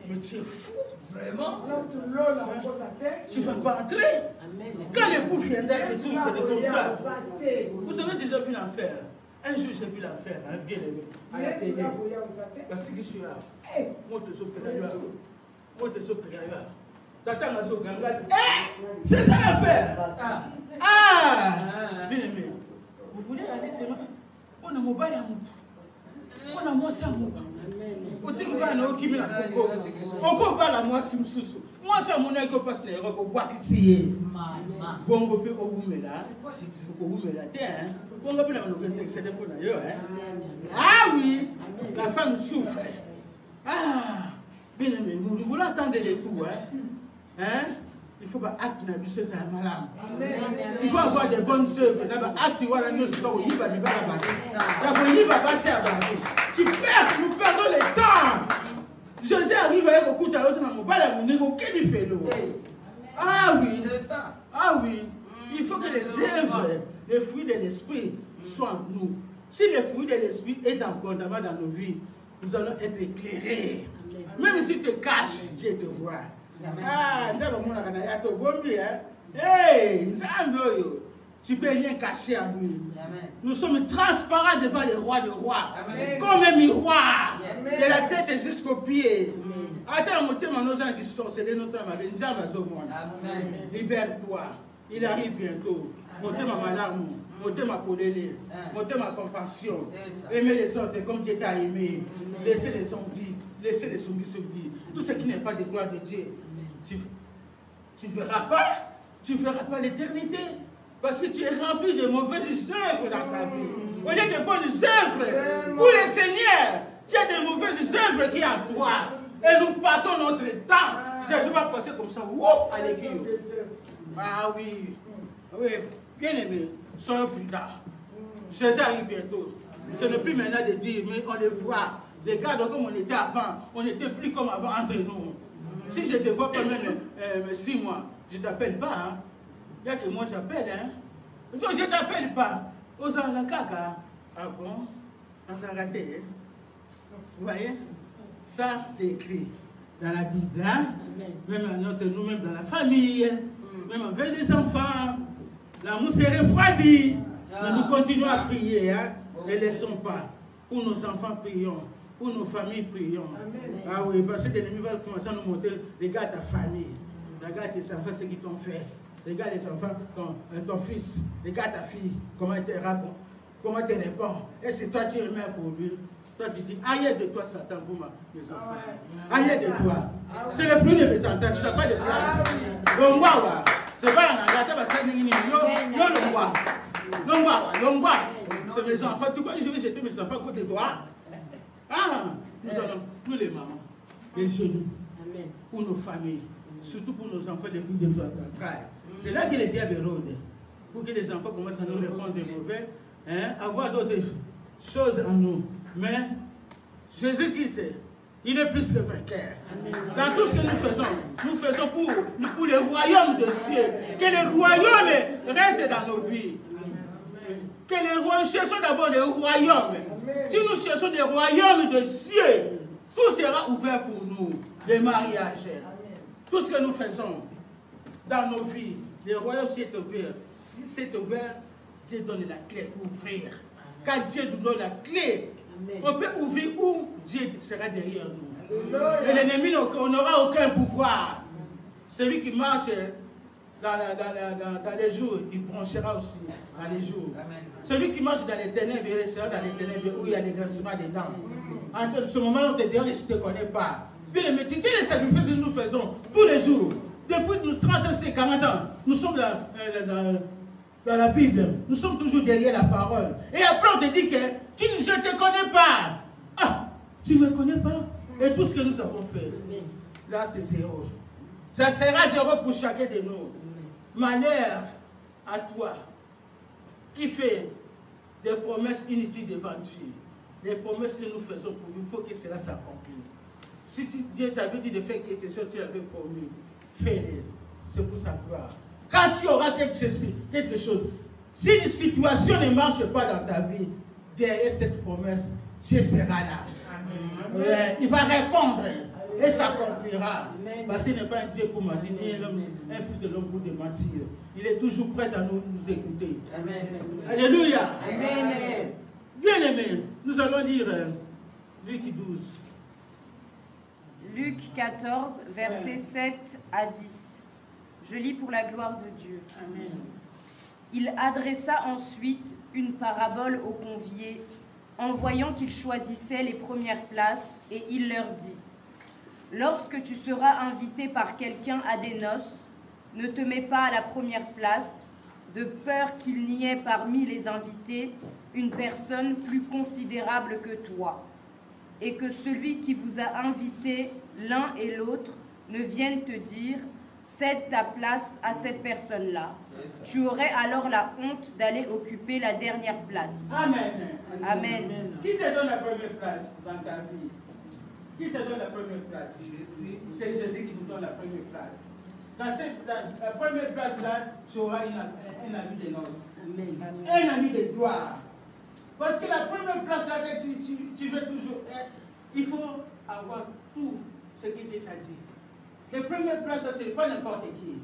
Mais tu es fou. Vraiment? Tu ne vas pas entrer. Quand les coups viendront et tout, c'est comme ça. Vous avez déjà vu l'enfer. Un jour, j'ai vu l'affaire, hein, bien aimé, à la télé. Parce que je suis là. Moi, je suis là. Moi, je suis là. Tata m'a dit, c'est ça l'affaire. Ah! Bien aimé. Vous voulez aller, c'est moi? On a mon bail à mon. On a mon sang à mon. On dit que on a qui me la Congo. On peut pas la moi si nous sous. Moi, c'est mon éco passe les robes au bois qui s'y est. Bon, on peut au bout, mais là. Au bout, mais là, hein. Ah oui, la femme souffre. Ah, bien aimé, nous voulons attendre les coups. Hein? Il faut pas acte na biso ça malade. Il faut avoir des bonnes œuvres. D'abord acte voilà nous sort il va bien là-bas. D'abord il va passer à bas. Tu perds, nous perdons le temps. Jésus arrive avec au coup de rose dans mon bal à mon niveau qu'il fait l'eau. Ah oui, c'est ça. Ah oui, il faut que les œuvres, les fruits de l'esprit soient en nous. Si les fruits de l'esprit est abondamment dans nos vies, nous allons être éclairés. Même si tu te caches, Dieu te voit. Ah, tu peux rien cacher à lui. Nous sommes transparents devant les rois de rois. Comme un miroir, de la tête jusqu'aux pieds. Attends, nos gens qui sont sorcelés, notre libère-toi. Il arrive bientôt. Montez ma malade, montez ma colère, montez ma compassion. Aimez les autres comme Dieu t'a aimé. Laissez les zombies, laissez les zombies se vivre. Tout ce qui n'est pas de gloire de Dieu. Tu ne verras pas l'éternité. Parce que tu es rempli de mauvaises œuvres dans ta vie. Au lieu de bonnes œuvres, pour le Seigneur, tu as des mauvaises œuvres qui sont en toi. Et nous passons notre temps. Je vais passer comme ça, à l'église. Ah oui. Oui, bien aimé, soyons plus tard. Jésus arrive bientôt. Ce n'est plus maintenant de dire, mais on les voit. Regarde comme on était avant. On n'était plus comme avant entre nous. Si je te vois quand même 6 mois, je ne t'appelle pas. Hein. Il y a que moi j'appelle. Hein. Donc je ne t'appelle pas. Osana Kaka. Ah bon? On s'est raté. Hein? Vous voyez? Ça, c'est écrit dans la Bible. Hein? Même entre nous-mêmes dans la famille. Même avec les enfants. L'amour s'est refroidi. Mais nous continuons à prier. Hein? Ne laissons pas. Pour nos enfants, prions. Pour nos familles, prions. Amen. Ah oui, parce que l'ennemi va commencer à nous montrer. Regarde ta famille. Regarde tes enfants, ce qu'ils t'ont fait. regarde les enfants, ton fils, regarde ta fille, comment elle te répond, comment elle te répond. Et c'est toi tu es mère pour lui. Toi tu dis, aïe de toi Satan pour mes enfants. Aïe de toi. C'est le fruit de mes ententes, tu n'as pas de place. Longwa, c'est pas un engagement, parce que Longwa. C'est mes enfants. Tu crois que je vais jeter mes enfants à côté de toi? Ah, nous allons, tous les mamans, les genoux, pour nos familles, surtout pour nos enfants, les filles de notre frère. C'est là que le diable rôde. Pour que les enfants commencent à nous répondre des mauvais, avoir d'autres choses en nous. Mais Jésus-Christ, il est plus que vainqueur. Dans tout ce que nous faisons pour le royaume de cieux. Que le royaume reste dans nos vies. Que les royaumes, cherchons d'abord le royaume. Si nous cherchons des royaumes de cieux, tout sera ouvert pour nous. Les mariages, tout ce que nous faisons dans nos vies, le royaume s'est ouvert. Si c'est ouvert, Dieu donne la clé pour ouvrir. Quand Dieu nous donne la clé, on peut ouvrir où Dieu sera derrière nous. Et l'ennemi n'aura aucun pouvoir. Celui qui marche dans les jours, il branchera aussi dans les jours. Celui qui marche dans les ténèbres, il restera dans les ténèbres où il y a des grincements des dents. En ce moment-là, on te dit, je ne te connais pas. Bien, mais tu sais les sacrifices que nous faisons tous les jours. Depuis 30 ans, 40 ans, nous sommes dans la Bible. Nous sommes toujours derrière la parole. Et après, on te dit que je ne te connais pas. Ah, tu ne me connais pas. Et tout ce que nous avons fait, là, c'est zéro. Ça sera zéro pour chacun de nous. Malheur à toi qui fait des promesses inutiles devant Dieu. Les promesses que nous faisons pour lui, il faut que cela s'accomplisse. Si Dieu t'avait dit de faire quelque chose, tu l'avais promis, fais-le. C'est pour sa gloire. Quand tu auras quelque chose, si une situation ne marche pas dans ta vie, derrière cette promesse, Dieu sera là. Amen. Il va répondre et s'accomplira. Parce qu'il n'est pas un Dieu pour mentir, ni un fils de l'homme pour mentir. Il est toujours prêt à nous écouter. Amen. Alléluia. Amen. Bien aimé, nous allons lire Luc 12. Luc 14, versets 7 à 10. Je lis pour la gloire de Dieu. Amen. Il adressa ensuite une parabole aux conviés, en voyant qu'ils choisissaient les premières places, et il leur dit : lorsque tu seras invité par quelqu'un à des noces, ne te mets pas à la première place, de peur qu'il n'y ait parmi les invités une personne plus considérable que toi, et que celui qui vous a invité l'un et l'autre ne vienne te dire : cède ta place à cette personne-là. Tu aurais alors la honte d'aller occuper la dernière place. Amen. Amen. Qui te donne la première place dans ta vie? Qui te donne la première place? C'est Jésus qui nous donne la première place. Dans la première place-là, tu auras un ami de noces. Un ami de gloire. Parce que la première place-là que tu veux toujours être, il faut avoir tout ce qui Dieu t'a dit. La première place, ce n'est pas n'importe qui.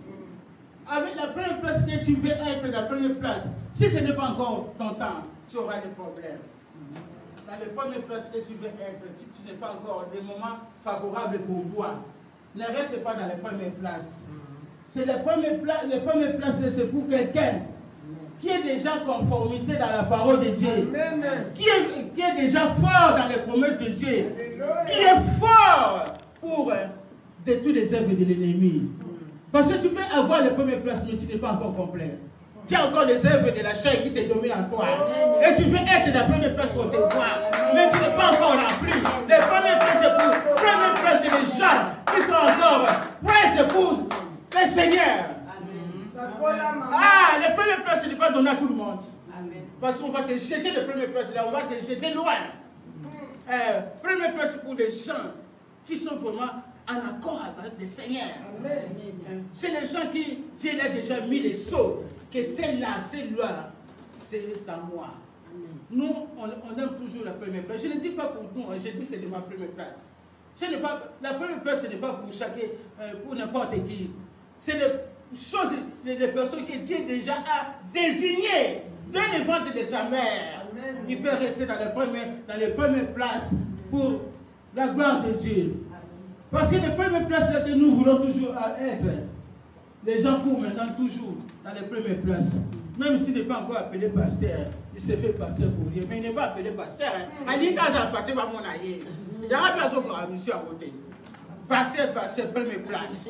Avec la première place que tu veux être, la première place, si ce n'est pas encore ton temps, tu auras des problèmes. Dans la première place que tu veux être, tu n'es pas encore des moments favorables pour toi. Ne reste pas dans les premières places. C'est les premières places, c'est pour quelqu'un qui est déjà en conformité dans la parole de Dieu, qui est déjà fort dans les promesses de Dieu, qui est fort pour détruire les œuvres de l'ennemi. Parce que tu peux avoir les premières places, mais tu n'es pas encore complet. Tu as encore les œuvres de la chair qui te dominent en toi. Et tu veux être la première place qu'on te voit, mais tu n'es pas encore rempli. Les premières places, c'est les gens qui sont encore prêts pour le Seigneur. Ah, les premières places, ce n'est pas donné à tout le monde. Parce qu'on va te jeter les premières places là, on va te jeter loin. Première place pour les gens qui sont vraiment en accord avec le Seigneur. C'est les gens qui, Dieu a déjà mis les sceaux, que celle-là, c'est à moi. Nous, on aime toujours la première place. Je ne dis pas pour nous, je dis c'est de ma première place. La première place, ce n'est pas pour chacun, pour n'importe qui. C'est les choses, les personnes que Dieu déjà a désignées dans le ventre de sa mère. Il peut rester dans les premières places pour la gloire de Dieu. Parce que les premières places que nous voulons toujours être, Les gens courent maintenant toujours dans les premières places. Même s'il n'est pas encore appelé pasteur, il s'est fait pasteur pour rien. Mais il n'est pas appelé pasteur. Il dit quand ça passe, par mon aïe. Il y a un personne qui a mis à côté. Pasteur, première place.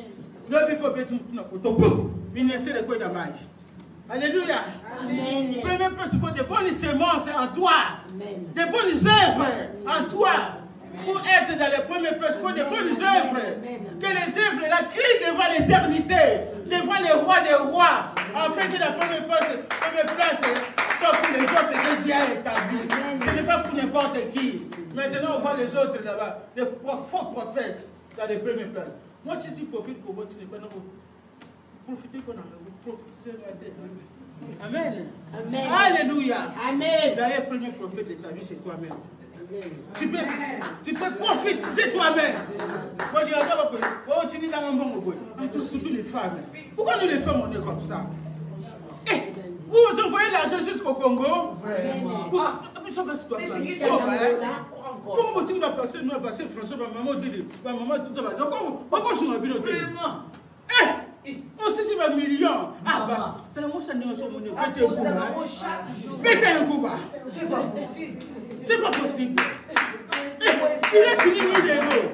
Le bifo peut il ne sait de quoi d'amage. Alléluia. Amen. Première place, il faut des bonnes semences en toi. Amen. Des bonnes œuvres en toi. Pour être dans les premières places, il faut des bonnes œuvres. Que les œuvres, la clé devant l'éternité, devant les rois des rois, afin que la première place soit pour les autres que Dieu a établi. Ce n'est pas pour n'importe qui. Maintenant, on voit les autres là-bas, des faux prophètes dans les premières places. Moi, si tu profites pour moi, tu n'es pas non. Profitez qu'on a profité. Amen. Amen. Alléluia. Amen. D'ailleurs, le premier prophète de ta vie, c'est toi-même. Tu peux prophétiser toi-même. Surtout les femmes. Pourquoi nous les femmes, on est comme ça? Vous envoyez l'argent jusqu'au Congo? Vraiment. Comment vous-tu vas passer? Nous, passer François, maman, tout ça va. Pourquoi je suis en on sait si va million. Ah, bah, c'est la moche à nous, mettez un coup. C'est pas possible. C'est pas possible. Il a fini 1 000 euros.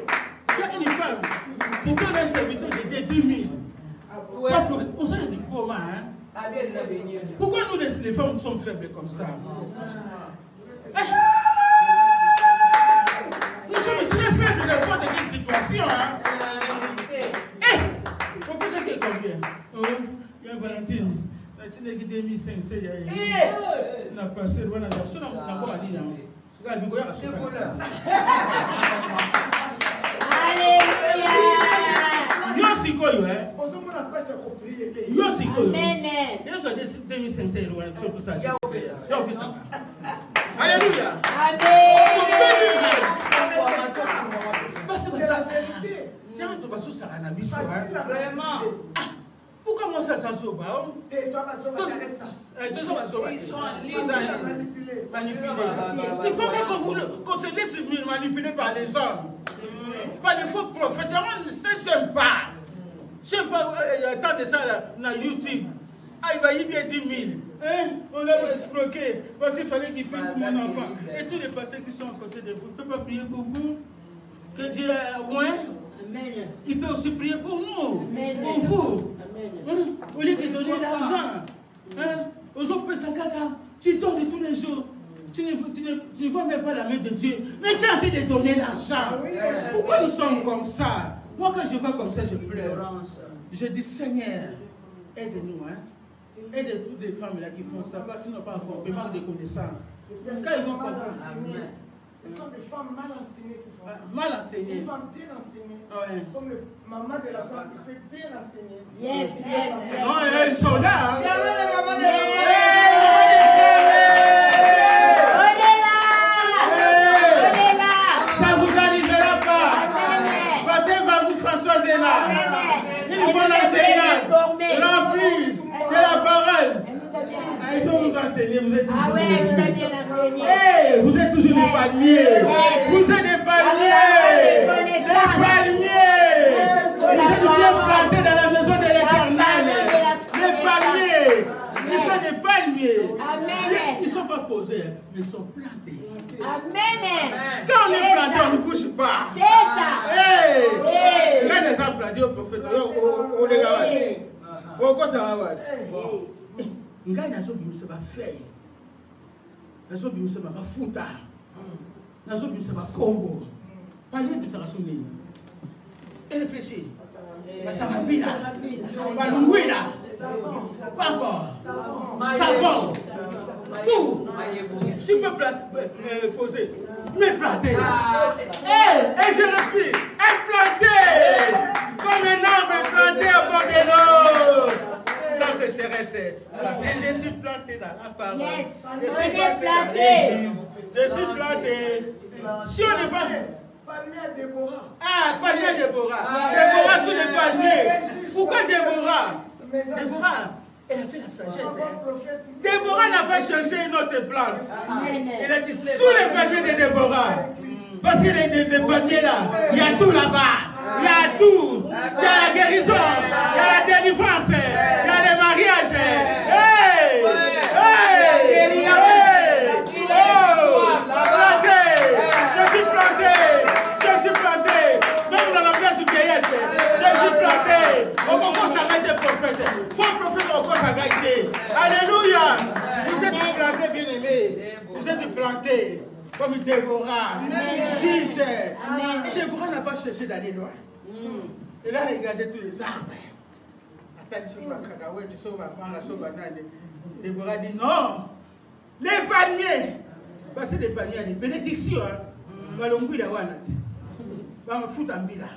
Il y a une femme. Si tu as un serviteur de Dieu, 10 000. On s'en dit comment, hein? Pourquoi nous, les femmes, sommes faibles comme ça? Nous sommes très faibles dans n'importe quelle situation, hein? Vous pensez qu'il y a combien? Il y a Valentine. Valentine qui est 2500. Il n'a pas passé loin dans la zone. On n'a pas dit. Alléluia. Alléluia. C'est la vérité. Vraiment. Pourquoi moi ça s'en sauve? Ils sont manipulés. Il faut pas qu'on se laisse manipuler par les hommes. Par les faux prophètes. Moi, j'aime pas. J'aime pas. Il y a tant de ça là, dans YouTube. Ah, il va y bien 10 000. Hein? On l'a escroqué. Parce qu'il fallait qu'il paye pour mon enfant. Et tous les passés qui sont à côté de vous, ne peut pas prier pour vous? Que Dieu est loin? Il peut aussi prier pour nous, pour vous. Au lieu de donner l'argent, aux autres personnes, tu donnes tous les jours. Tu ne vois même pas la main de Dieu. Mais tu es en train de donner l'argent. Pourquoi nous sommes comme ça? Moi, quand je vois comme ça, je pleure. Je dis, Seigneur, aide-nous. Aide toutes les femmes là qui font ça. Parce qu'ils n'ont pas encore manque de connaissances. Quand ils vont comprendre. Ce sont des femmes mal enseignées qui font ça. Mal enseignées. Des femmes bien enseignées. Ouais. Comme le maman de la femme qui fait bien enseigner. Yes. Non, ils sont là. Il y avait les mamans de la femme. On est là. Ça ne vous arrivera pas. Parce que Françoise est là. Une bonne enseignante. Remplie de la parole. Il faut vous enseigner, vous êtes toujours vous avez bien enseigné. Vous êtes toujours des palmiers. Vous êtes des palmiers. Des palmiers. Vous êtes bien plantés dans la maison de l'Éternel. Des palmiers. Ils sont des palmiers. Amen. Ils ne sont pas posés, mais ils sont plantés. Amen. Quand on est planté, on ne bouge pas. C'est ça. Là, les gens plantés au prophète. On les gars. Pourquoi ça va? Ngai nazobimisa bafei nazobimisa bafuta nazobimisa bakombo balibisaka so nini réfléchir basamabila balungwila encore savon tout si peut poser mais planté et je respire implanté comme un arbre planté au bord de l'eau. Ça c'est CRS. Je suis planté dans la parole. Je suis planté dans l'église. Je suis planté. Si on n'est pas... Palmier à Déborah. Ah, palmier à Déborah. Déborah sur les palmiers. Pourquoi Déborah? Déborah, elle a fait la sagesse. Déborah n'a pas cherché une autre plante. Elle a dit sous les palmiers de Déborah. Parce qu'il y a des palmiers là. Il y a tout là-bas. Il y a tout. Il y a la guérison. Il y a la délivrance. délivrances, il y a des mariages. Hey! Hey! Planté! Je suis planté! Je suis planté! Même dans la place de vieillesse, je suis planté! On commence à être prophète. Faux prophète, on commence à gagner. Alléluia! Vous êtes planté, bien-aimés. Vous êtes planté. Comme Déborah, juge. Déborah n'a pas cherché d'aller loin. Et là, regardez tous les arbres. Déborah dit non. Les paniers. Parce que les paniers, les bénédictions. Balongu la wana. Ba mafuta mbila.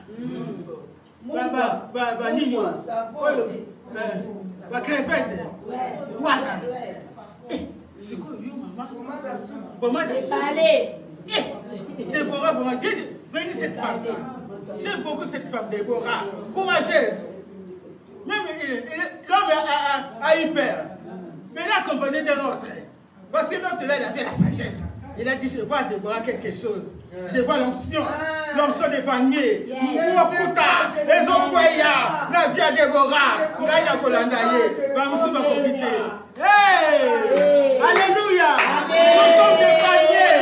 Ba nini. Ba crevette. Wana. C'est quoi lui maman? Comment Déborah, comment Dieu bénis cette femme-là. J'aime beaucoup cette femme, Déborah. Courageuse. Même l'homme a eu peur. Mais il a accompagné d'un autre. Parce que l'autre là, il avait la sagesse. Il a dit, je vois Déborah quelque chose. Je vois l'onction des paniers. Les autres, la vie à Déborah. Là, il a colandaillé. Hey! Alléluia! Nous sommes des paniers.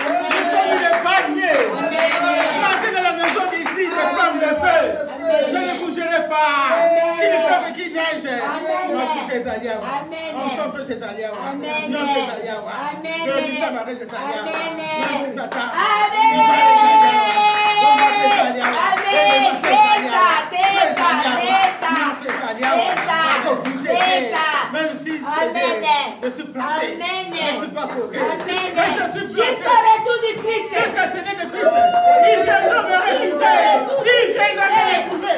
Nous sommes des paniers. Passez dans la maison d'ici, des flammes de feu. Je ne bougerai pas. Qui ne pleuve et qui neige. On fait des alliés. On s'en fait des alliés. Non, c'est alliés. Non, c'est ça, Marie, c'est alliés. Non, c'est Satan. Même si je suis planté, je ne suis pas posé. Mais je suis planté. Qu'est-ce que c'est de Christ? Il vient de me retrouver. Il vient de me retrouver.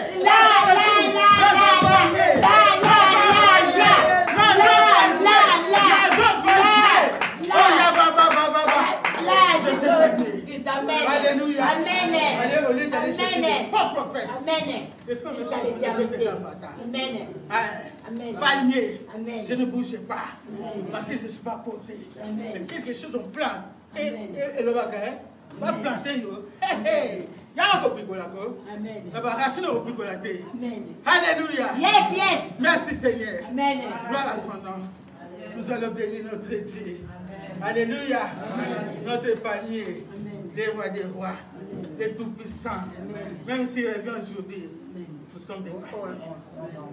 Alléluia. Amen. Allez, au lieu d'aller chercher des faux prophètes. Amen. Les femmes sont Amen. Palmier. Je ne bouge pas. Parce que je ne suis pas posé. Mais quelque chose on plante. Et le bagage, on va planter. Il y a un copicolako. Amen. La racine au picolaté. Alléluia. Yes, yes. Merci Seigneur. Amen. Gloire à son nom. Nous allons bénir notre Dieu. Alléluia. Notre panier. Les rois des rois, les tout-puissants, même s'il revient aujourd'hui, nous sommes des paniers.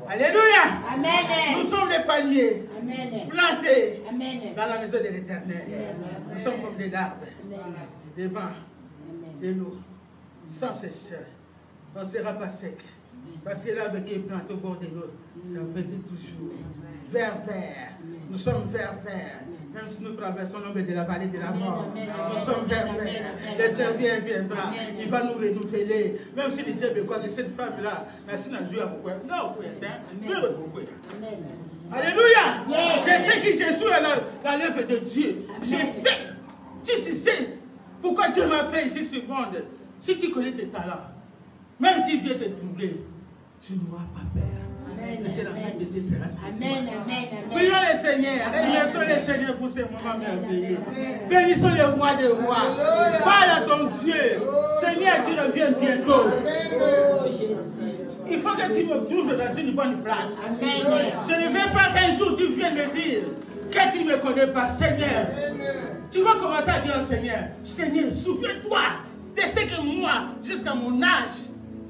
Alléluia! Amen. Nous sommes des paniers plantés dans la maison de l'Éternel. Nous sommes comme des arbres, des vents, de l'eau, sans sécheur. On ne sera pas sec. Parce que l'arbre qui est planté au bord de l'eau, ça verdit toujours. Vert, vert. Nous sommes vert, vert. Même si nous traversons l'ombre de la vallée de la mort, nous sommes vert, vert. Le Seigneur viendra, il va nous renouveler. Même si le diable croit que cette femme-là, merci n'a joué à beaucoup. Non, beaucoup. Alléluia! Je sais que Jésus est dans l'œuvre de Dieu. Je sais. Tu sais pourquoi Dieu m'a fait ici ce monde. Si tu connais tes talents, même s'il vient te troubler, tu n'auras pas peur. C'est la main de Dieu sera sur toi. Prions le Seigneur. Bénissons le Seigneur pour ces moments merveilleux. Bénissons le roi des rois. Parle à ton Dieu. Seigneur, tu reviens bientôt. Il faut que tu me trouves dans une bonne place. Je ne veux pas qu'un jour tu viennes me dire que tu ne me connais pas, Seigneur. Tu vas commencer à dire au Seigneur, Seigneur, souviens-toi de ce que moi, jusqu'à mon âge,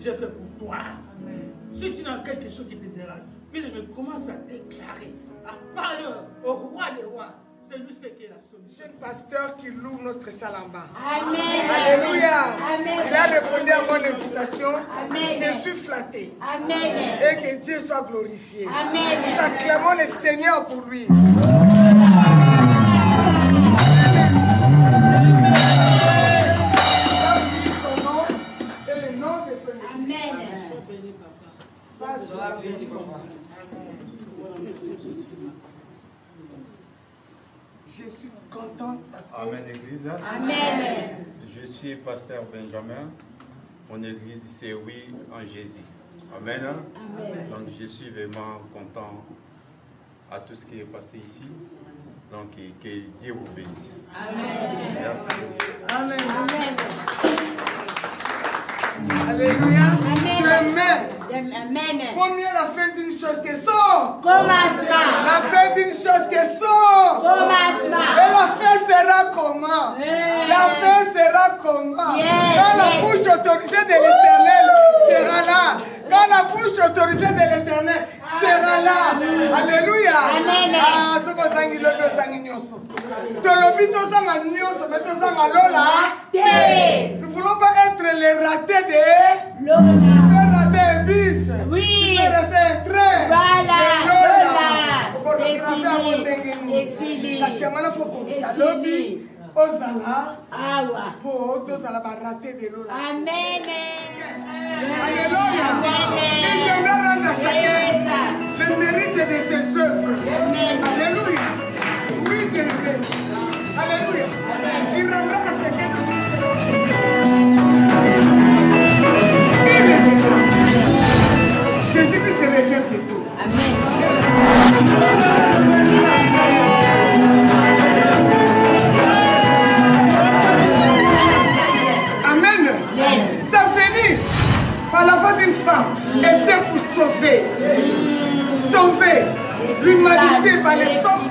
j'ai fait pour toi. Si tu n'as quelque chose qui te dérange, puis il me commence à déclarer, à parler au roi des rois. C'est lui ce qui est la solution. Jeune pasteur qui loue notre salle en bas. Amen. Alléluia. Amen. Il a répondu à mon invitation. Amen. Je suis flatté. Amen. Et que Dieu soit glorifié. Amen. Nous acclamons le Seigneur pour lui. Son nom et le nom de son nom. Amen. Je suis content parce que... Amen, Église. Amen. Je suis pasteur Benjamin. Mon église, c'est oui en Jésus. Amen. Donc, je suis vraiment content à tout ce qui est passé ici. Donc, que Dieu vous bénisse. Amen. Merci. Amen. Alléluia. Tu es main Vaut mieux la fin d'une chose que son. Commencement. La fin d'une chose que son. Commencement. Et la fin sera comment? La fin sera comment? Quand la bouche autorisée de l'Éternel sera là. Quand la bouche autorisée de l'Éternel sera là. Alléluia. Amen. Ah, ce que ça nous dit, Tolobi tozanga nyonso, mais tozanga lola. Nous ne voulons pas être les ratés de Lola. Tu peux rater un bus. Oui. Tu peux rater un train. Voilà. Lola. C'est fini. Kasi amana faut qu'on C'est salobi. fini. Ozala. Awa. Po tozala ba raté de lola. Amen. Alléluia. Il viendra rendre à chacun le mérite de ses œuvres. Alléluia. Oui, bien aimé. Alléluia. Il rendra à chacun de ses œuvres. Il reviendra. Jésus-Christ se revient bientôt. Amen. Yes. Ça finit par la voix d'une femme était pour sauver l'humanité par les sommes